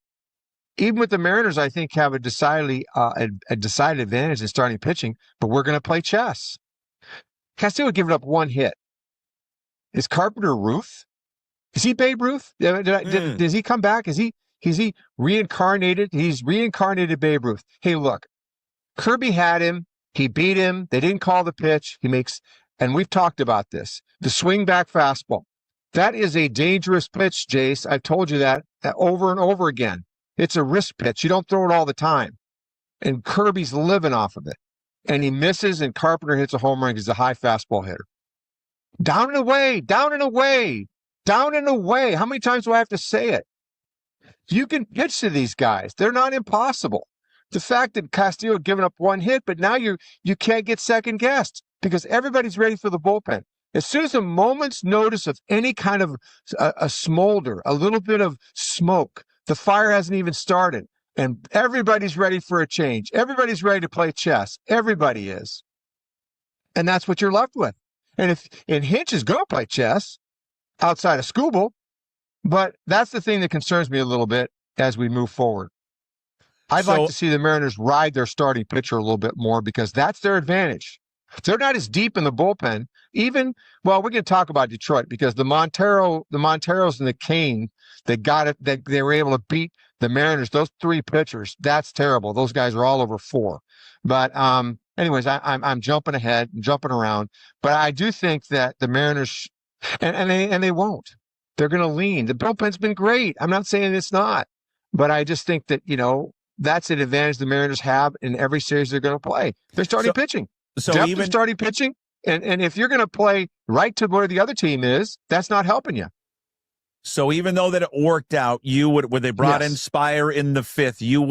Even with the Mariners, I think have a decided advantage in starting pitching, but we're going to play chess. Castillo giving up one hit. Is Carpenter Ruth? Is he Babe Ruth? Does he come back? Is he reincarnated? He's reincarnated Babe Ruth. Hey, look, Kirby had him. He beat him. They didn't call the pitch. And we've talked about this, the swing back fastball. That is a dangerous pitch, Jace. I've told you that over and over again. It's a risk pitch. You don't throw it all the time. And Kirby's living off of it. And he misses, and Carpenter hits a home run because he's a high fastball hitter. Down and away, down and away, down and away. How many times do I have to say it? You can pitch to these guys. They're not impossible. The fact that Castillo giving up one hit, but now you can't get second guessed because everybody's ready for the bullpen. As soon as a moment's notice of any kind of a smolder, a little bit of smoke, the fire hasn't even started, and everybody's ready for a change. Everybody's ready to play chess. Everybody is. And that's what you're left with. And Hinch is going to play chess outside of Skubal, but that's the thing that concerns me a little bit as we move forward. I'd like to see the Mariners ride their starting pitcher a little bit more because that's their advantage. They're not as deep in the bullpen. We're going to talk about Detroit because the Monteros and the Kane, they were able to beat the Mariners. Those three pitchers, that's terrible. Those guys are all over 4. But anyways, I'm jumping ahead and jumping around. But I do think that the Mariners, and they won't. They're going to lean. The bullpen's been great. I'm not saying it's not, but I just think that that's an advantage the Mariners have in every series they're going to play. They're starting pitching. So depth even starting pitching, and if you're going to play right to where the other team is, that's not helping you. So even though that it worked out, when they brought in Spire in the 5th, you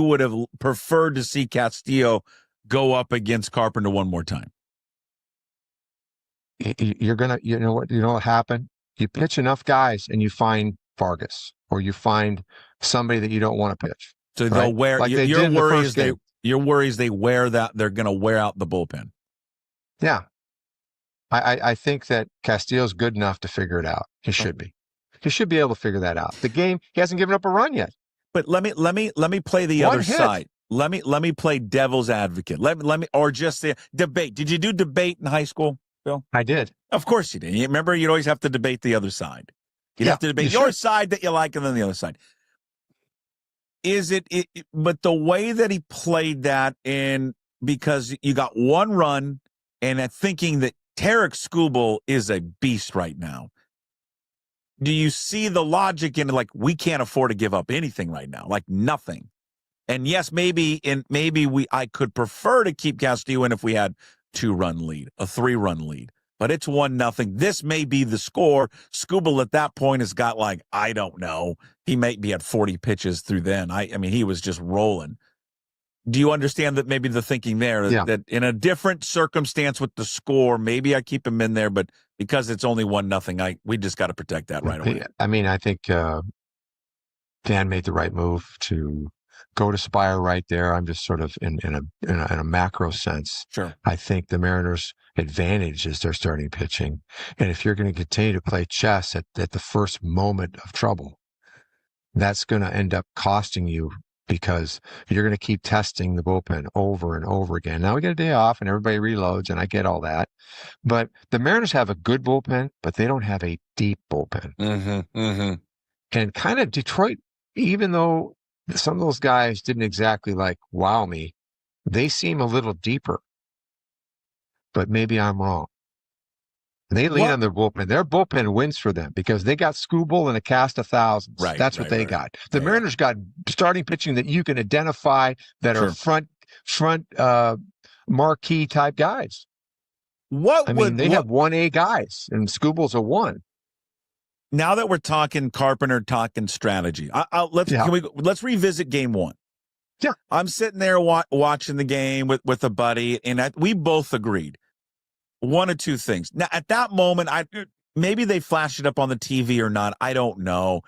would have preferred to see Castillo go up against Carpenter one more time. You're gonna, what happened? You pitch enough guys, and you find Vargas, or you find somebody that you don't want to pitch. So right? They'll wear. Like your worry is they wear that. They're going to wear out the bullpen. Yeah, I think that Castillo's good enough to figure it out. He should be. He should be able to figure that out. The game, he hasn't given up a run yet. But let me play the other side. Let me play devil's advocate. Let me or just the debate. Did you do debate in high school, Bill? I did. Of course you did. You remember, you'd always have to debate the other side. You'd have to debate your side that you like, and then the other side. Is it? But the way that he played that because you got one run, and thinking that Tarek Skubal is a beast right now. Do you see the logic in we can't afford to give up anything right now, nothing? And yes, maybe I could prefer to keep Castillo in if we had 2-run lead, a 3-run lead, but it's 1-0. This may be the score. Skubal at that point has got I don't know. He may be at 40 pitches through then. I mean, he was just rolling. Do you understand that maybe the thinking there that in a different circumstance with the score, maybe I keep him in there, but because it's only 1-0, we just got to protect that right away. I mean, I think Dan made the right move to go to Spire right there. I'm just sort of in a macro sense. Sure. I think the Mariners' advantage is their starting pitching, and if you're going to continue to play chess at the first moment of trouble, that's going to end up costing you. Because you're going to keep testing the bullpen over and over again. Now we get a day off and everybody reloads, and I get all that. But the Mariners have a good bullpen, but they don't have a deep bullpen. Mm-hmm, mm-hmm. And kind of Detroit, even though some of those guys didn't exactly wow me, they seem a little deeper. But maybe I'm wrong. They lean on their bullpen. Their bullpen wins for them because they got Skubal and a cast of thousands. Right, That's what they got. The Mariners got starting pitching that you can identify that are front marquee type guys. They have 1A guys, and Skubal's a 1. Now that we're talking Carpenter, talking strategy, let's revisit game 1. Yeah, I'm sitting there watching the game with a buddy, and we both agreed. One of two things. Now, at that moment, maybe they flashed it up on the TV or not. I don't know.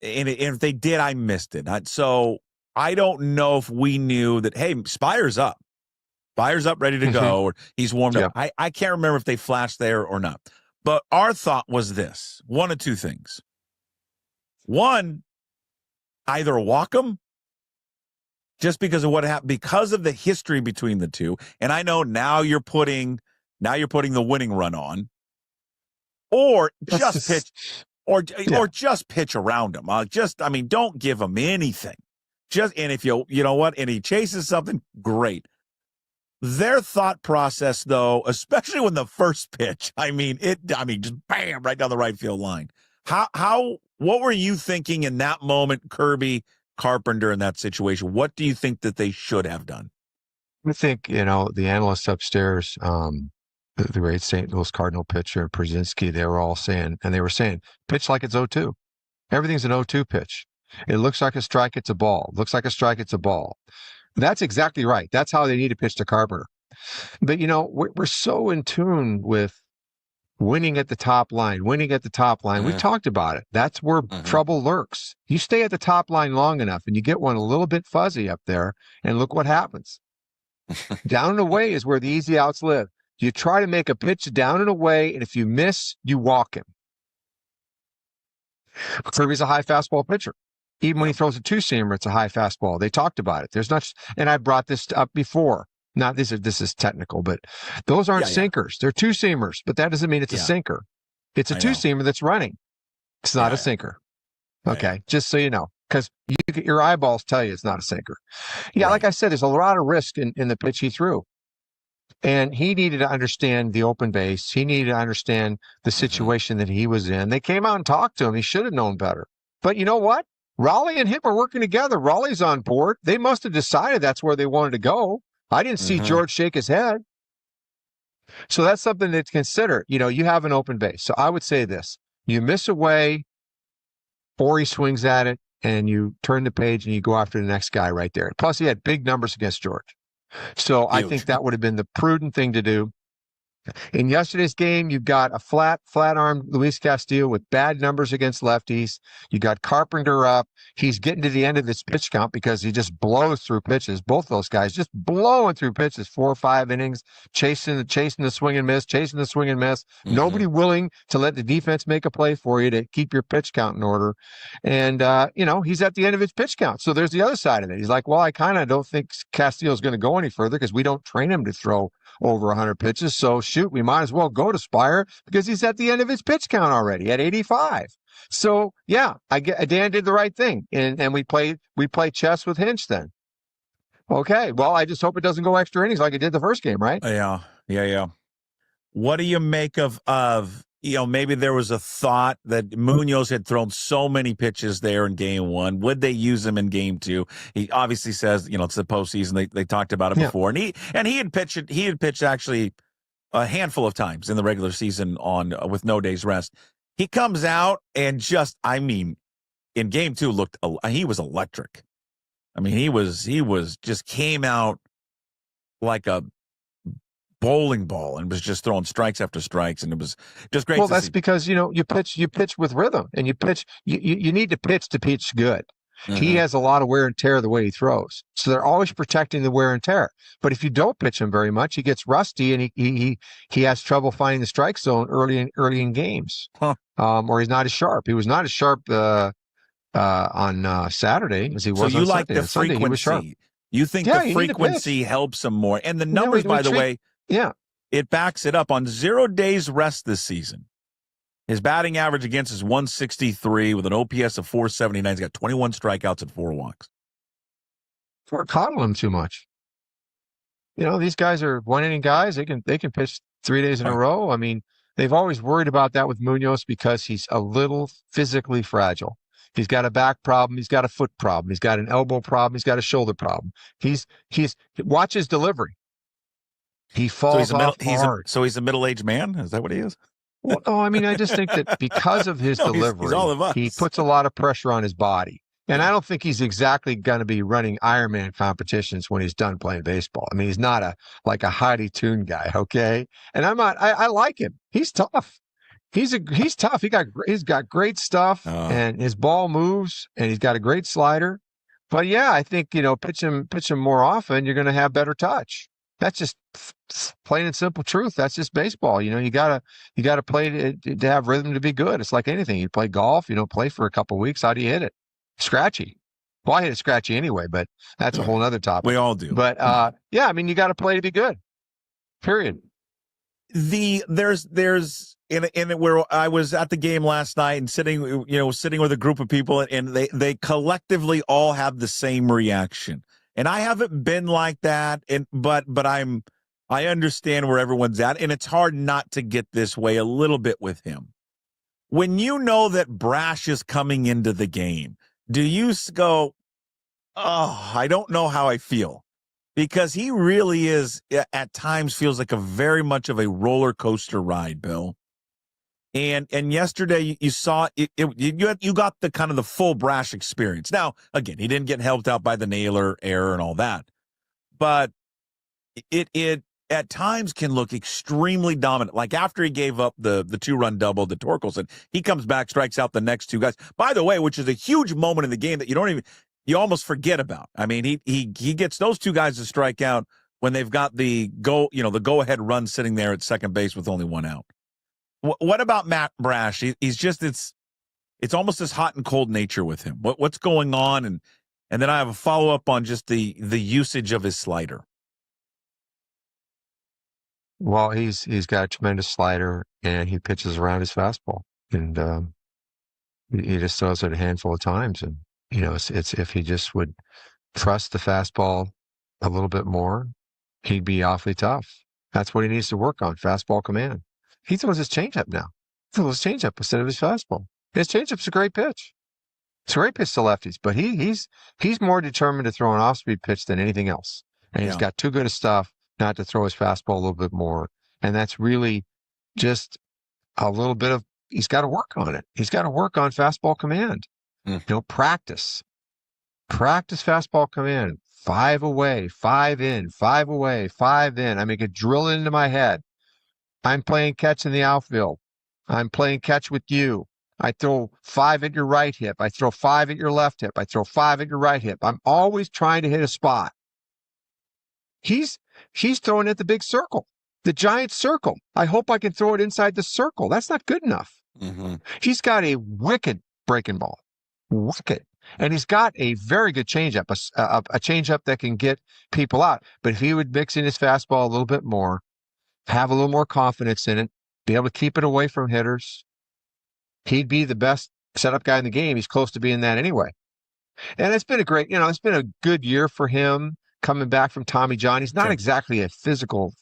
And if they did, I missed it. So I don't know if we knew that, hey, Spire's up. Fire's up, ready to go, or he's warmed up. I can't remember if they flashed there or not. But our thought was this, one of two things. One, either walk him just because of what happened, because of the history between the two. And I know now you're putting the winning run on, or just pitch, or just pitch around him. Don't give him anything. And if you know what, and he chases something, great. Their thought process, though, especially when the first pitch, just bam, right down the right field line. What were you thinking in that moment, Kirby, Carpenter, in that situation? What do you think that they should have done? I think, the analysts upstairs, the great St. Louis Cardinal pitcher, Brzezinski, they were saying, pitch like it's 0-2. Everything's an 0-2 pitch. It looks like a strike, it's a ball. Looks like a strike, it's a ball. That's exactly right. That's how they need to pitch to Carpenter. But, we're so in tune with winning at the top line. We talked about it. That's where trouble lurks. You stay at the top line long enough and you get one a little bit fuzzy up there, and look what happens. Down and away is where the easy outs live. You try to make a pitch down and away, and if you miss, you walk him. Kirby's a high fastball pitcher. Even when he throws a two-seamer, it's a high fastball. They talked about it. And I brought this up before. Not this is technical, but those aren't sinkers. They're two-seamers, but that doesn't mean it's a sinker. It's a two-seamer that's running. It's not a sinker. Okay, just so you know, because your eyeballs tell you it's not a sinker. Yeah, like I said, there's a lot of risk in the pitch he threw. And he needed to understand the open base. He needed to understand the situation that he was in. They came out and talked to him. He should have known better. But you know what? Raleigh and him are working together. Raleigh's on board. They must have decided that's where they wanted to go. I didn't see George shake his head. So that's something to consider. You have an open base. So I would say this. You miss away, or he swings at it, and you turn the page and you go after the next guy right there. Plus, he had big numbers against George. So I think that would have been the prudent thing to do. In yesterday's game, you've got a flat-armed Luis Castillo with bad numbers against lefties. You got Carpenter up. He's getting to the end of his pitch count because he just blows through pitches. Both those guys just blowing through pitches, 4 or 5 innings, chasing the swing and miss, Nobody willing to let the defense make a play for you to keep your pitch count in order. And, he's at the end of his pitch count. So there's the other side of it. He's like, well, I kind of don't think Castillo's going to go any further because we don't train him to throw over 100 pitches. So shoot, we might as well go to Spire because he's at the end of his pitch count already at 85. So yeah, Dan did the right thing. And we play chess with Hinch then. Okay. Well, I just hope it doesn't go extra innings like it did the first game, right? Yeah. What do you make of maybe there was a thought that Munoz had thrown so many pitches there in game 1. Would they use him in game 2? He obviously says, it's the postseason. They talked about it before. And he had pitched actually a handful of times in the regular season with no days rest. He comes out and in game 2 he was electric. He was just came out like a bowling ball and was just throwing strikes after strikes, and it was just great. Well, that's because you pitch with rhythm, and you need to pitch good. He has a lot of wear and tear the way he throws, so they're always protecting the wear and tear. But if you don't pitch him very much, he gets rusty, and he has trouble finding the strike zone early in games, or he's not as sharp. He was not as sharp on Saturday as he was. So you on like Sunday. the frequency? You think the frequency helps him more, and the numbers, by the way. Yeah. It backs it up. On 0 days rest this season, his batting average against is 163 with an OPS of 479. He's got 21 strikeouts and 4 walks. We're coddling him too much. These guys are one-inning guys. They can pitch 3 days in a row. They've always worried about that with Munoz because he's a little physically fragile. He's got a back problem. He's got a foot problem. He's got an elbow problem. He's got a shoulder problem. Watch his delivery. He falls off hard. So he's a middle-aged man? Is that what he is? Well, no, I just think that because of his delivery, he's all of us. He puts a lot of pressure on his body. And I don't think he's exactly going to be running Ironman competitions when he's done playing baseball. He's not a Heidi Toon guy, okay? And I like him. He's tough. He's tough. He's got great stuff, and his ball moves, and he's got a great slider. But yeah, I think pitch him more often. You're going to have better touch. That's just plain and simple truth. That's just baseball. You gotta play to have rhythm to be good. It's like anything. You play golf, you don't play for a couple of weeks. How do you hit it? Scratchy. Well, I hit it scratchy anyway, but that's a whole other topic. We all do. But yeah, I mean, you got to play to be good. Period. There's in where I was at the game last night and sitting with a group of people, and they collectively all have the same reaction. And I haven't been like that, but I understand where everyone's at, and it's hard not to get this way a little bit with him. When you know that Brash is coming into the game, do you go, oh, I don't know how I feel? Because he really is, at times, feels like a very much of a roller coaster ride, Bill. And yesterday you saw you got the kind of the full Brash experience. Now, again, he didn't get helped out by the Naylor error and all that, but it at times can look extremely dominant. Like after he gave up the 2-run double to Torkelson, he comes back, strikes out the next two guys. By the way, which is a huge moment in the game that you almost forget about. I mean, he gets those two guys to strike out when they've got the go ahead run sitting there at second base with only one out. What about Matt Brash? He's just it's almost this hot and cold nature with him. What's going on? And then I have a follow up on just the usage of his slider. Well, he's got a tremendous slider, and he pitches around his fastball, and he just throws it a handful of times. And it's if he just would trust the fastball a little bit more, he'd be awfully tough. That's what he needs to work on: fastball command. He throws his changeup now. He throws his changeup instead of his fastball. His changeup's a great pitch. It's a great pitch to lefties, but he's more determined to throw an off-speed pitch than anything else. And he's got too good of stuff not to throw his fastball a little bit more. And that's really just a little bit of, he's got to work on it. He's got to work on fastball command. Practice fastball command. 5 away, 5 in, 5 away, 5 in. I could drill it into my head. I'm playing catch in the outfield. I'm playing catch with you. I throw 5 at your right hip. I throw 5 at your left hip. I throw 5 at your right hip. I'm always trying to hit a spot. He's throwing at the big circle, the giant circle. I hope I can throw it inside the circle. That's not good enough. Mm-hmm. He's got a wicked breaking ball. Wicked. And he's got a very good changeup, a changeup that can get people out. But if he would mix in his fastball a little bit more, have a little more confidence in it, be able to keep it away from hitters, he'd be the best setup guy in the game. He's close to being that anyway. And it's been it's been a good year for him coming back from Tommy John. He's not exactly a physical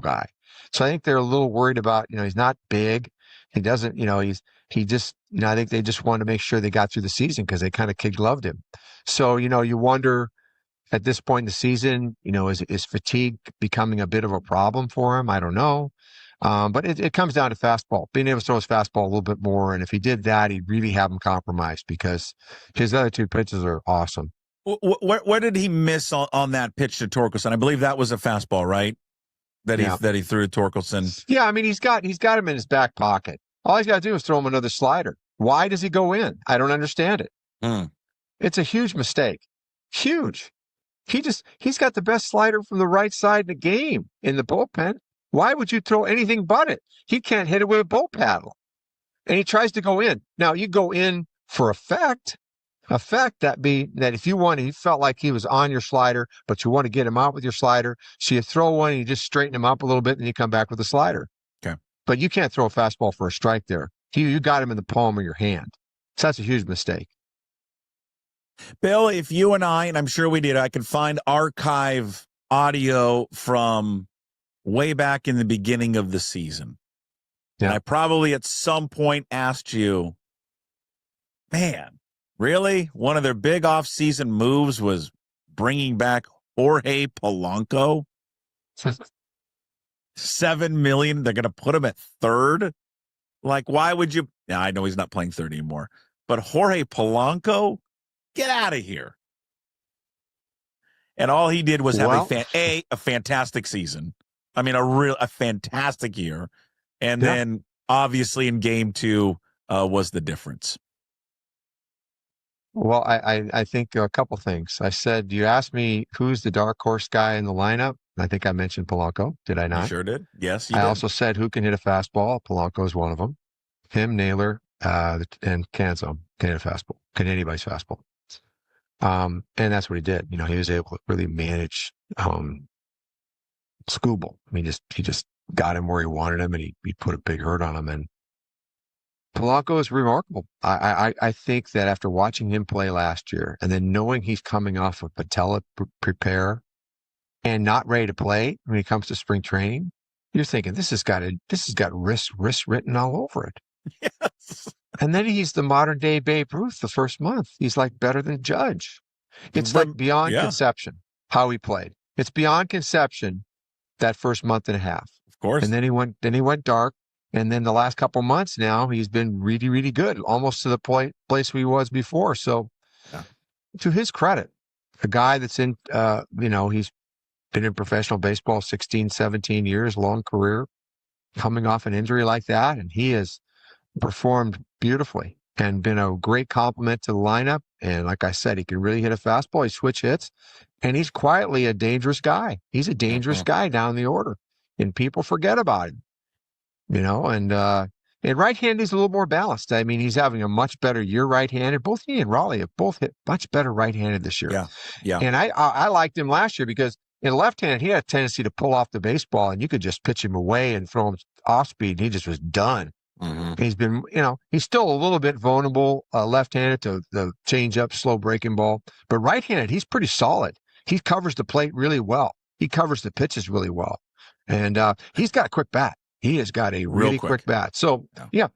guy. So I think they're a little worried about, he's not big. He doesn't, I think they just wanted to make sure they got through the season because they kind of kid-gloved him. So, you wonder at this point in the season, is fatigue becoming a bit of a problem for him? I don't know. But it comes down to fastball, being able to throw his fastball a little bit more. And if he did that, he'd really have him compromised because his other two pitches are awesome. Where did he miss on that pitch to Torkelson? I believe that was a fastball, right? That he threw to Torkelson. Yeah, he's got him in his back pocket. All he's got to do is throw him another slider. Why does he go in? I don't understand it. It's a huge mistake. Huge. He's got the best slider from the right side in the game in the bullpen. Why would you throw anything but it? He can't hit it with a bull paddle. And he tries to go in. Now, you go in for effect that if he felt like he was on your slider, but you want to get him out with your slider. So you throw one and you just straighten him up a little bit and you come back with a slider. Okay. But you can't throw a fastball for a strike there. You got him in the palm of your hand. So that's a huge mistake. Bill, if you and I'm sure we did, I could find archive audio from way back in the beginning of the season. Yeah. And I probably at some point asked you, man, really? One of their big off-season moves was bringing back Jorge Polanco? $7 million. They're going to put him at third? Like, why would you? Now, I know he's not playing third anymore, but Jorge Polanco? Get out of here. And all he did was have a fantastic season. A fantastic year. And then obviously in game 2 was the difference. Well, I think a couple things. I said, you asked me who's the dark horse guy in the lineup. I think I mentioned Polanco. Did I You not? sure did. Yes, you I did. also said who can hit a fastball. Polanco is one of them. Him, Naylor, and Canzo can hit a fastball. Can hit anybody's fastball. And that's what he did. You know, he was able to really manage Scooble. I mean, he just got him where he wanted him, and he put a big hurt on him. And Polanco is remarkable. I think that after watching him play last year, and then knowing he's coming off of patella prepare and not ready to play when he comes to spring training, you're thinking this has got risk written all over it. Yes. And then he's the modern day Babe Ruth the first month. He's like better than Judge. It's like beyond conception how he played. It's beyond conception that first month and a half. Of course. And then he went dark. And then the last couple months now, he's been really, really good, almost to the place where he was before. So to his credit, a guy that's in, he's been in professional baseball 16, 17 years, long career, coming off an injury like that. And he has performed beautifully and been a great compliment to the lineup. And like I said, he can really hit a fastball. He switch hits, and he's quietly a dangerous guy. He's a dangerous guy down the order, and people forget about him, you know. And right-handed, he's a little more balanced. I mean, he's having a much better year right-handed. Both he and Raleigh have both hit much better right-handed this year. Yeah. And I liked him last year because in left-handed, he had a tendency to pull off the baseball, and you could just pitch him away and throw him off speed, and he just was done. Mm-hmm. He's been, he's still a little bit vulnerable left-handed to the change-up, slow breaking ball. But right-handed, he's pretty solid. He covers the plate really well. He covers the pitches really well. And he's got a quick bat. He has got a really quick bat. So, the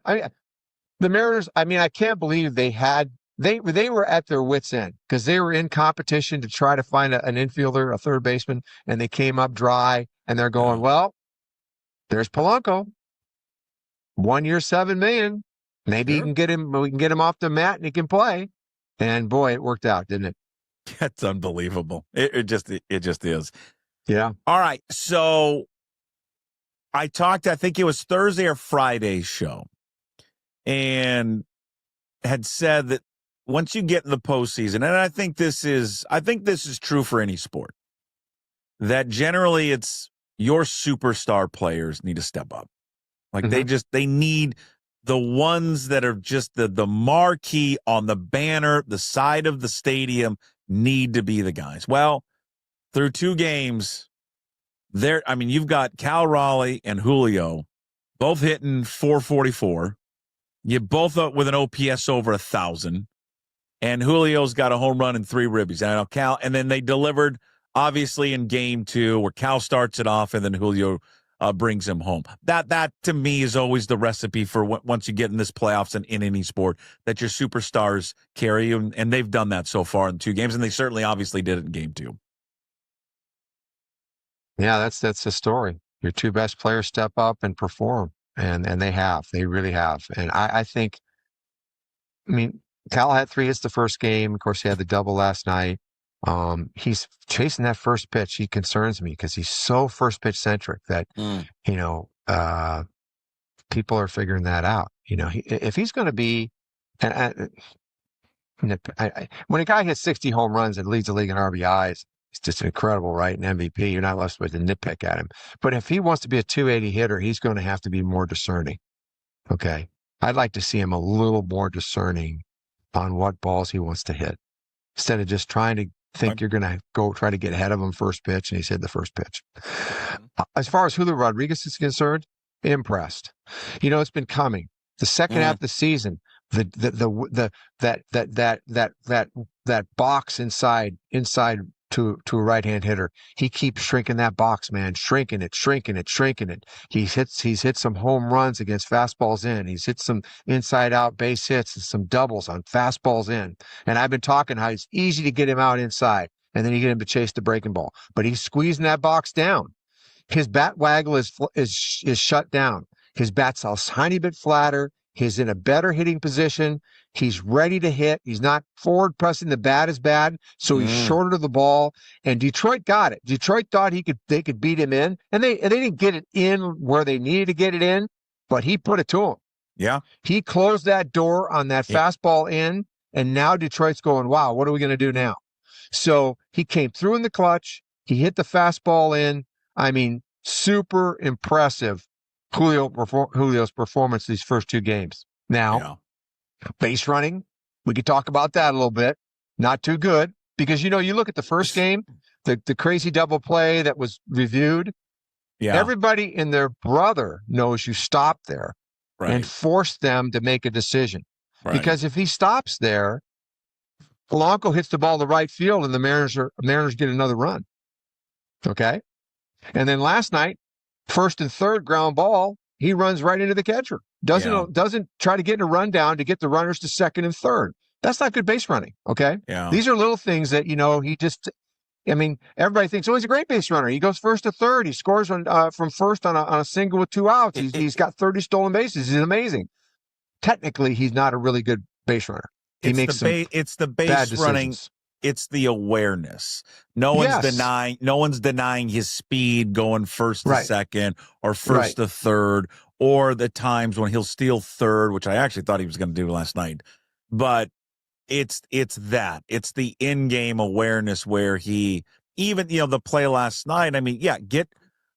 Mariners, I can't believe they were at their wits' end because they were in competition to try to find an infielder, a third baseman, and they came up dry, and they're going, well, there's Polanco. 1 year, $7 million. Maybe we can get him off the mat and he can play. And boy, it worked out, didn't it? That's unbelievable. It just is. Yeah. All right. So I think it was Thursday or Friday's show, and had said that once you get in the postseason, and I think this is true for any sport, that generally it's your superstar players need to step up. Like they need the ones that are just the marquee on the banner, the side of the stadium need to be the guys. Well, through 2 games, you've got Cal Raleigh and Julio both hitting 444. You both up with an OPS over 1,000. And Julio's got a home run and 3 ribbies. I know Cal, and then they delivered obviously in game 2 where Cal starts it off and then Julio brings him home. That to me is always the recipe for once you get in this playoffs and in any sport, that your superstars carry you, and they've done that so far in 2 games, and they certainly obviously did it in game 2. Yeah, that's the story. Your 2 best players step up and perform, and they really have. And I think, Cal had 3 hits the first game. Of course, he had the double last night. He's chasing that first pitch. He concerns me because he's so first pitch centric that, people are figuring that out. If he's going to be, when a guy hits 60 home runs and leads the league in RBIs, it's just incredible, right? An MVP, you're not left with to nitpick at him. But if he wants to be a 280 hitter, he's going to have to be more discerning. Okay. I'd like to see him a little more discerning on what balls he wants to hit, instead of just trying to think you're going to go try to get ahead of him first pitch, and he's hit the first pitch. As far as Julio Rodriguez is concerned, impressed. It's been coming. The second half of the season, that box inside to a right-hand hitter, he keeps shrinking that box, man, shrinking it. He's hit some home runs against fastballs in. He's hit some inside-out base hits and some doubles on fastballs in. And I've been talking how it's easy to get him out inside, and then you get him to chase the breaking ball. But he's squeezing that box down. His bat waggle is shut down. His bat's a tiny bit flatter. He's in a better hitting position. He's ready to hit. He's not forward pressing the bat as bad, so he's shorter to the ball. And Detroit got it. Detroit thought they could beat him in, and they didn't get it in where they needed to get it in, but he put it to him. Yeah, he closed that door on that fastball in, and now Detroit's going, wow, what are we going to do now? So he came through in the clutch. He hit the fastball in. I mean, super impressive Julio's performance these first 2 games. Now, base running, we could talk about that a little bit. Not too good because, you look at the first game, the crazy double play that was reviewed. Yeah. Everybody and their brother knows you stop there and force them to make a decision. Right. Because if he stops there, Polanco hits the ball to right field and the Mariners get another run. Okay. And then last night, first and third ground ball, he runs right into the catcher. Doesn't try to get in a rundown to get the runners to second and third. That's not good base running. Okay. Yeah. These are little things that, he just, everybody thinks, he's a great base runner. He goes first to third. He scores from first on a single with 2 outs. He's got 30 stolen bases. He's amazing. Technically, he's not a really good base runner. It's the base running. It's the awareness. No one's denying his speed going first to second or first to third, or the times when he'll steal third, which I actually thought he was going to do last night. But it's the in-game awareness where he even the play last night.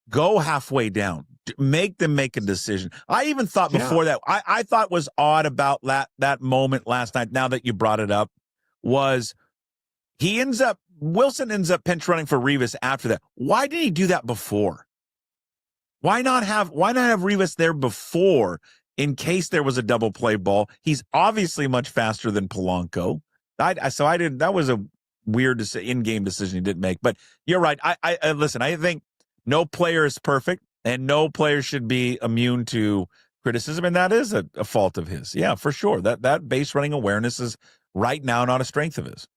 Go halfway down, make them make a decision. I even thought before that I thought was odd about that moment last night. Now that you brought it up, was Wilson ends up pinch running for Rivas after that. Why did he do that before? Why not have Rivas there before in case there was a double play ball? He's obviously much faster than Polanco. That was a weird in-game decision he didn't make. But you're right. I listen, I think no player is perfect and no player should be immune to criticism. And that is a fault of his. Yeah, for sure. That base running awareness is right now not a strength of his.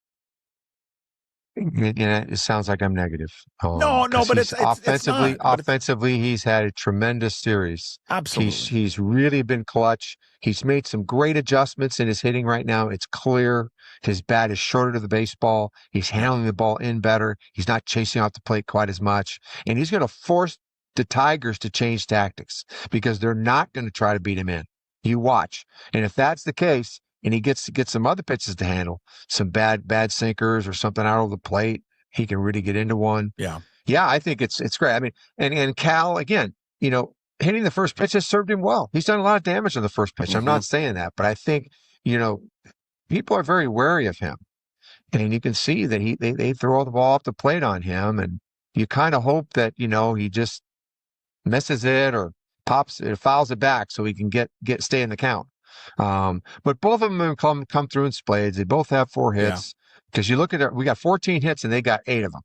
It sounds like I'm negative. No, but it's offensively. Offensively, he's had a tremendous series. Absolutely, he's really been clutch. He's made some great adjustments in his hitting right now. It's clear his bat is shorter to the baseball. He's handling the ball in better. He's not chasing off the plate quite as much, and he's going to force the Tigers to change tactics because they're not going to try to beat him in. You watch, and if that's the case, and he gets to get some other pitches to handle, some bad sinkers or something out of the plate, he can really get into one. Yeah, I think it's great. And Cal, again, hitting the first pitch has served him well. He's done a lot of damage on the first pitch. Mm-hmm. I'm not saying that, but I think, people are very wary of him. And you can see that they throw the ball off the plate on him, and you kind of hope that, he just misses it or fouls it back so he can stay in the count. But both of them have come through in spades. They both have 4 hits because you look at it, we got 14 hits and they got 8 of them.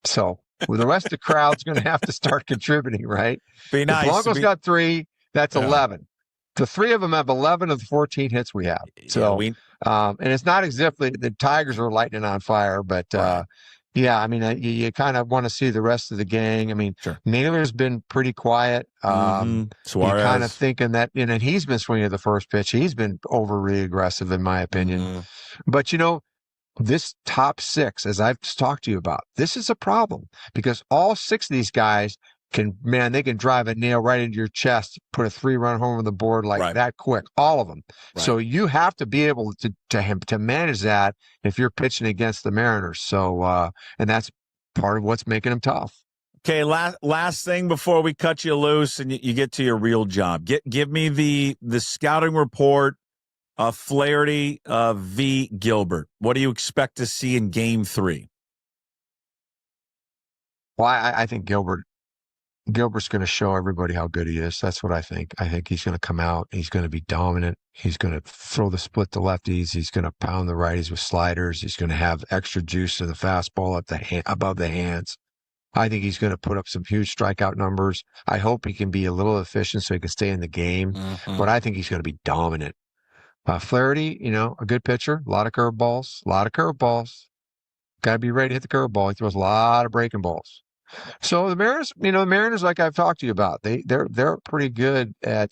So the rest of the crowd's going to have to start contributing, right? Be nice. Blanco's got 3. That's 11. The 3 of them have 11 of the 14 hits we have. So, and it's not as if the Tigers are lighting on fire, but you kind of want to see the rest of the gang. Naylor's been pretty quiet. Suarez. You're kind of thinking that, and he's been swinging the first pitch. He's been overly aggressive, in my opinion. Mm-hmm. But, this top 6, as I've just talked to you about, this is a problem because all 6 of these guys they can drive a nail right into your chest, put a 3-run home on the board that quick, all of them. Right. So you have to be able to manage that if you're pitching against the Mariners. So, and that's part of what's making them tough. Okay, last thing before we cut you loose and you get to your real job. Give me the scouting report of Flaherty v. Gilbert. What do you expect to see in Game 3? Well, I think Gilbert's going to show everybody how good he is. That's what I think. I think he's going to come out. He's going to be dominant. He's going to throw the split to lefties. He's going to pound the righties with sliders. He's going to have extra juice to the fastball above the hands. I think he's going to put up some huge strikeout numbers. I hope he can be a little efficient so he can stay in the game. Mm-hmm. But I think he's going to be dominant. Flaherty, a good pitcher. A lot of curveballs. Got to be ready to hit the curveball. He throws a lot of breaking balls. So the Mariners, like I've talked to you about, they're pretty good at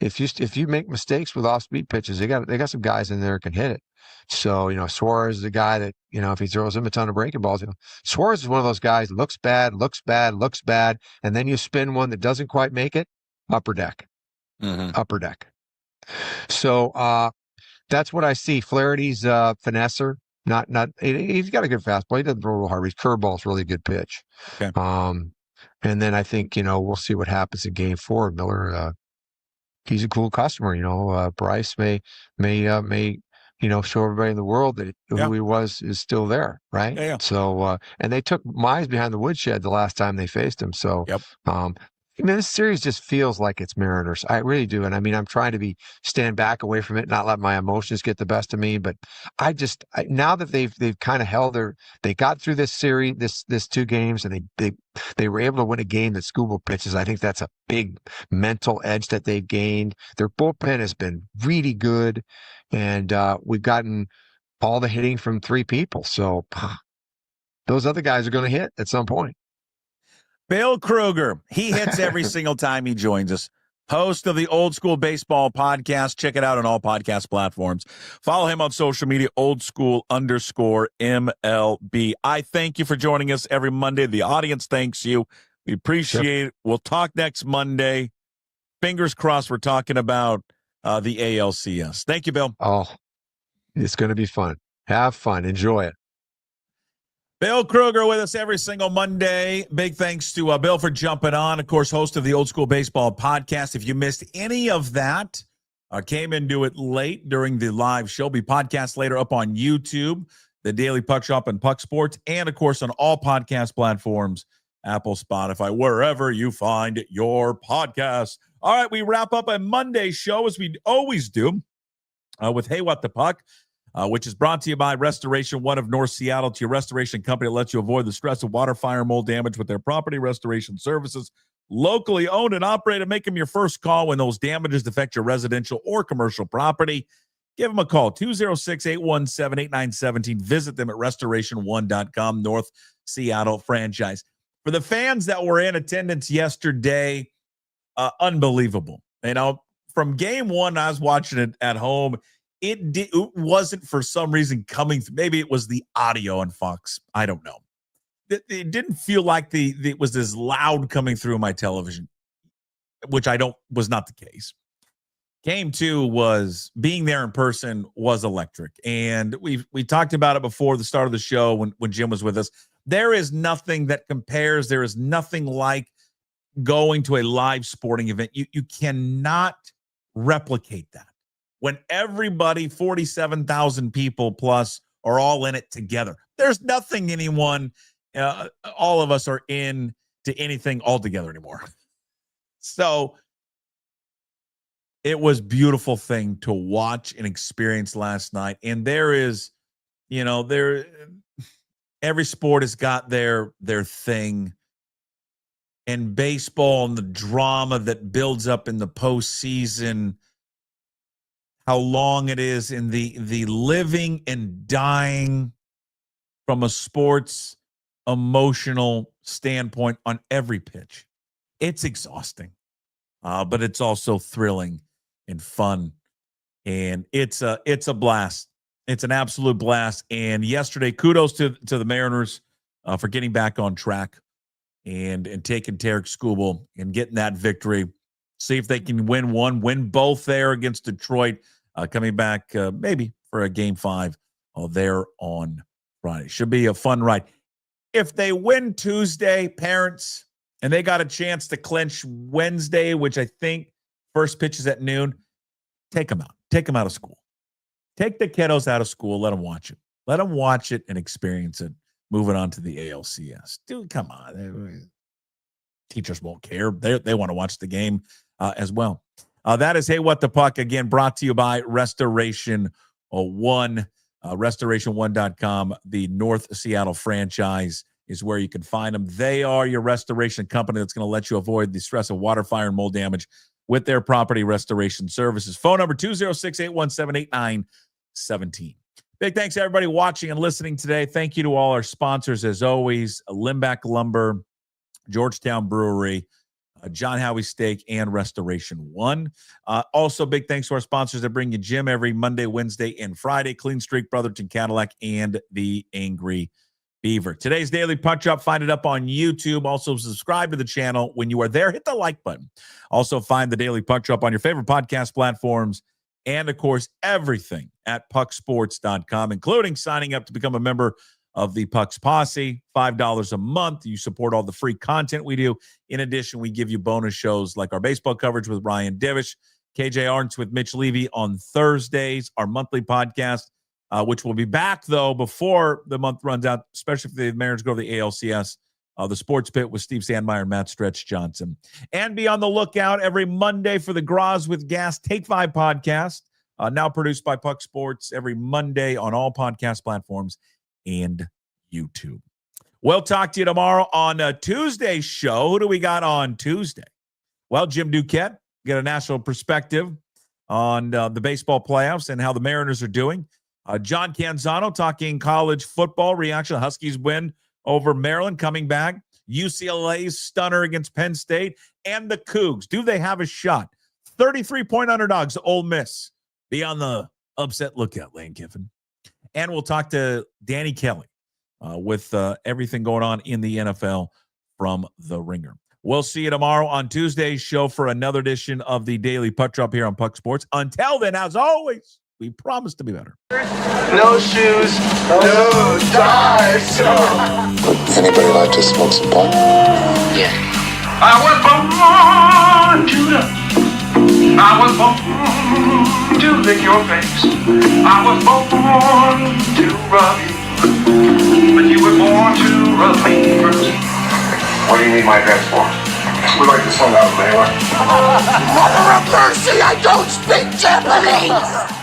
if you make mistakes with off-speed pitches, they got some guys in there that can hit it. So Suarez is the guy that if he throws him a ton of breaking balls, Suarez is one of those guys looks bad, and then you spin one that doesn't quite make it, upper deck. Upper deck. So that's what I see. Flaherty's finesser. He's got a good fastball. He doesn't throw real hard. His curveball's really good pitch. Okay. And then I think we'll see what happens in Game 4. Miller, he's a cool customer. Bryce may show everybody in the world that who he was is still there, right? Yeah. So and they took Mize behind the woodshed the last time they faced him. So this series just feels like it's Mariners. I really do. And I mean, I'm trying to stand back away from it, not let my emotions get the best of me. But now that they've kind of they got through this series, this 2 games, and they were able to win a game that Skubal pitches. I think that's a big mental edge that they've gained. Their bullpen has been really good, and we've gotten all the hitting from 3 people. So those other guys are going to hit at some point. Bill Krueger, he hits every single time he joins us. Host of the Old School Baseball podcast. Check it out on all podcast platforms. Follow him on social media, oldschool_MLB. I thank you for joining us every Monday. The audience thanks you. We appreciate it. We'll talk next Monday. Fingers crossed we're talking about the ALCS. Thank you, Bill. Oh, it's going to be fun. Have fun. Enjoy it. Bill Krueger with us every single Monday. Big thanks to Bill for jumping on. Of course, host of the Old School Baseball podcast. If you missed any of that, came into it late during the live show, be podcast later up on YouTube, the Daily Puck Shop and Puck Sports, and of course on all podcast platforms, Apple, Spotify, wherever you find your podcasts. All right, we wrap up a Monday show as we always do with Hey What the Puck. Which is brought to you by Restoration One of North Seattle, to your restoration company that lets you avoid the stress of water, fire, mold damage with their property restoration services. Locally owned and operated. Make them your first call when those damages affect your residential or commercial property. Give them a call, 206-817-8917. Visit them at restoration1.com, North Seattle franchise. For the fans that were in attendance yesterday, unbelievable. From game 1, I was watching it at home. It wasn't for some reason coming through. Maybe it was the audio on Fox. I don't know. It didn't feel like it was as loud coming through my television, which was not the case. Game 2 was being there in person was electric. And we talked about it before the start of the show when Jim was with us. There is nothing that compares. There is nothing like going to a live sporting event. You cannot replicate that. When everybody, 47,000 people plus, are all in it together. There's nothing all of us are in to anything altogether anymore. So it was a beautiful thing to watch and experience last night. And there is, every sport has got their thing. And baseball and the drama that builds up in the postseason, how long it is in the living and dying from a sports emotional standpoint on every pitch. It's exhausting, but it's also thrilling and fun, and it's a blast. It's an absolute blast. And yesterday, kudos to the Mariners for getting back on track and taking Tarek Skubal and getting that victory. See if they can win both there against Detroit. Coming back maybe for a Game 5 there on Friday. Should be a fun ride. If they win Tuesday, parents, and they got a chance to clinch Wednesday, which I think first pitch is at noon, take them out. Take them out of school. Take the kiddos out of school. Let them watch it. Let them watch it and experience it. Moving on to the ALCS. Dude, come on. Teachers won't care. They want to watch the game as well. That is Hey What the Puck, again, brought to you by Restoration One. Restoration1.com, the North Seattle franchise, is where you can find them. They are your restoration company that's going to let you avoid the stress of water, fire, and mold damage with their property restoration services. Phone number 206-817-8917. Big thanks to everybody watching and listening today. Thank you to all our sponsors, as always, Limback Lumber, Georgetown Brewery, John Howie Steak, and Restoration One. Also, big thanks to our sponsors that bring you Jim every Monday, Wednesday, and Friday, Clean Streak, Brotherton Cadillac, and the Angry Beaver. Today's Daily Punch Up, find it up on YouTube. Also, subscribe to the channel. When you are there, hit the like button. Also, find the Daily Punch Up on your favorite podcast platforms and, of course, everything at pucksports.com, including signing up to become a member of the Pucks Posse. $5 a month. You support all the free content we do. In addition, we give you bonus shows like our baseball coverage with Ryan Divish, KJ Arntz with Mitch Levy on Thursdays, our monthly podcast, which will be back, though, before the month runs out, especially if the Mariners go to the ALCS. The Sports Pit with Steve Sandmeyer and Matt Stretch Johnson. And be on the lookout every Monday for the Graz with Gas Take 5 podcast, now produced by Puck Sports every Monday on all podcast platforms and YouTube. We'll talk to you tomorrow on Tuesday's show. Who do we got on Tuesday? Well, Jim Duquette, get a national perspective on the baseball playoffs and how the Mariners are doing. John Canzano talking college football reaction. Huskies win over Maryland, coming back. UCLA's stunner against Penn State. And the Cougs. Do they have a shot? 33-point underdogs, Ole Miss. Be on the upset lookout, Lane Kiffin. And we'll talk to Danny Kelly with everything going on in the NFL from The Ringer. We'll see you tomorrow on Tuesday's show for another edition of the Daily Puck Drop here on Puck Sports. Until then, as always, we promise to be better. No shoes, no ties. Anybody like to smoke some pot? Yeah. I was born to lick your face. I was born to rub you, but you were born to rub me first. What do you need my address for? We like to send out a mailer. Mother of mercy, I don't speak Japanese!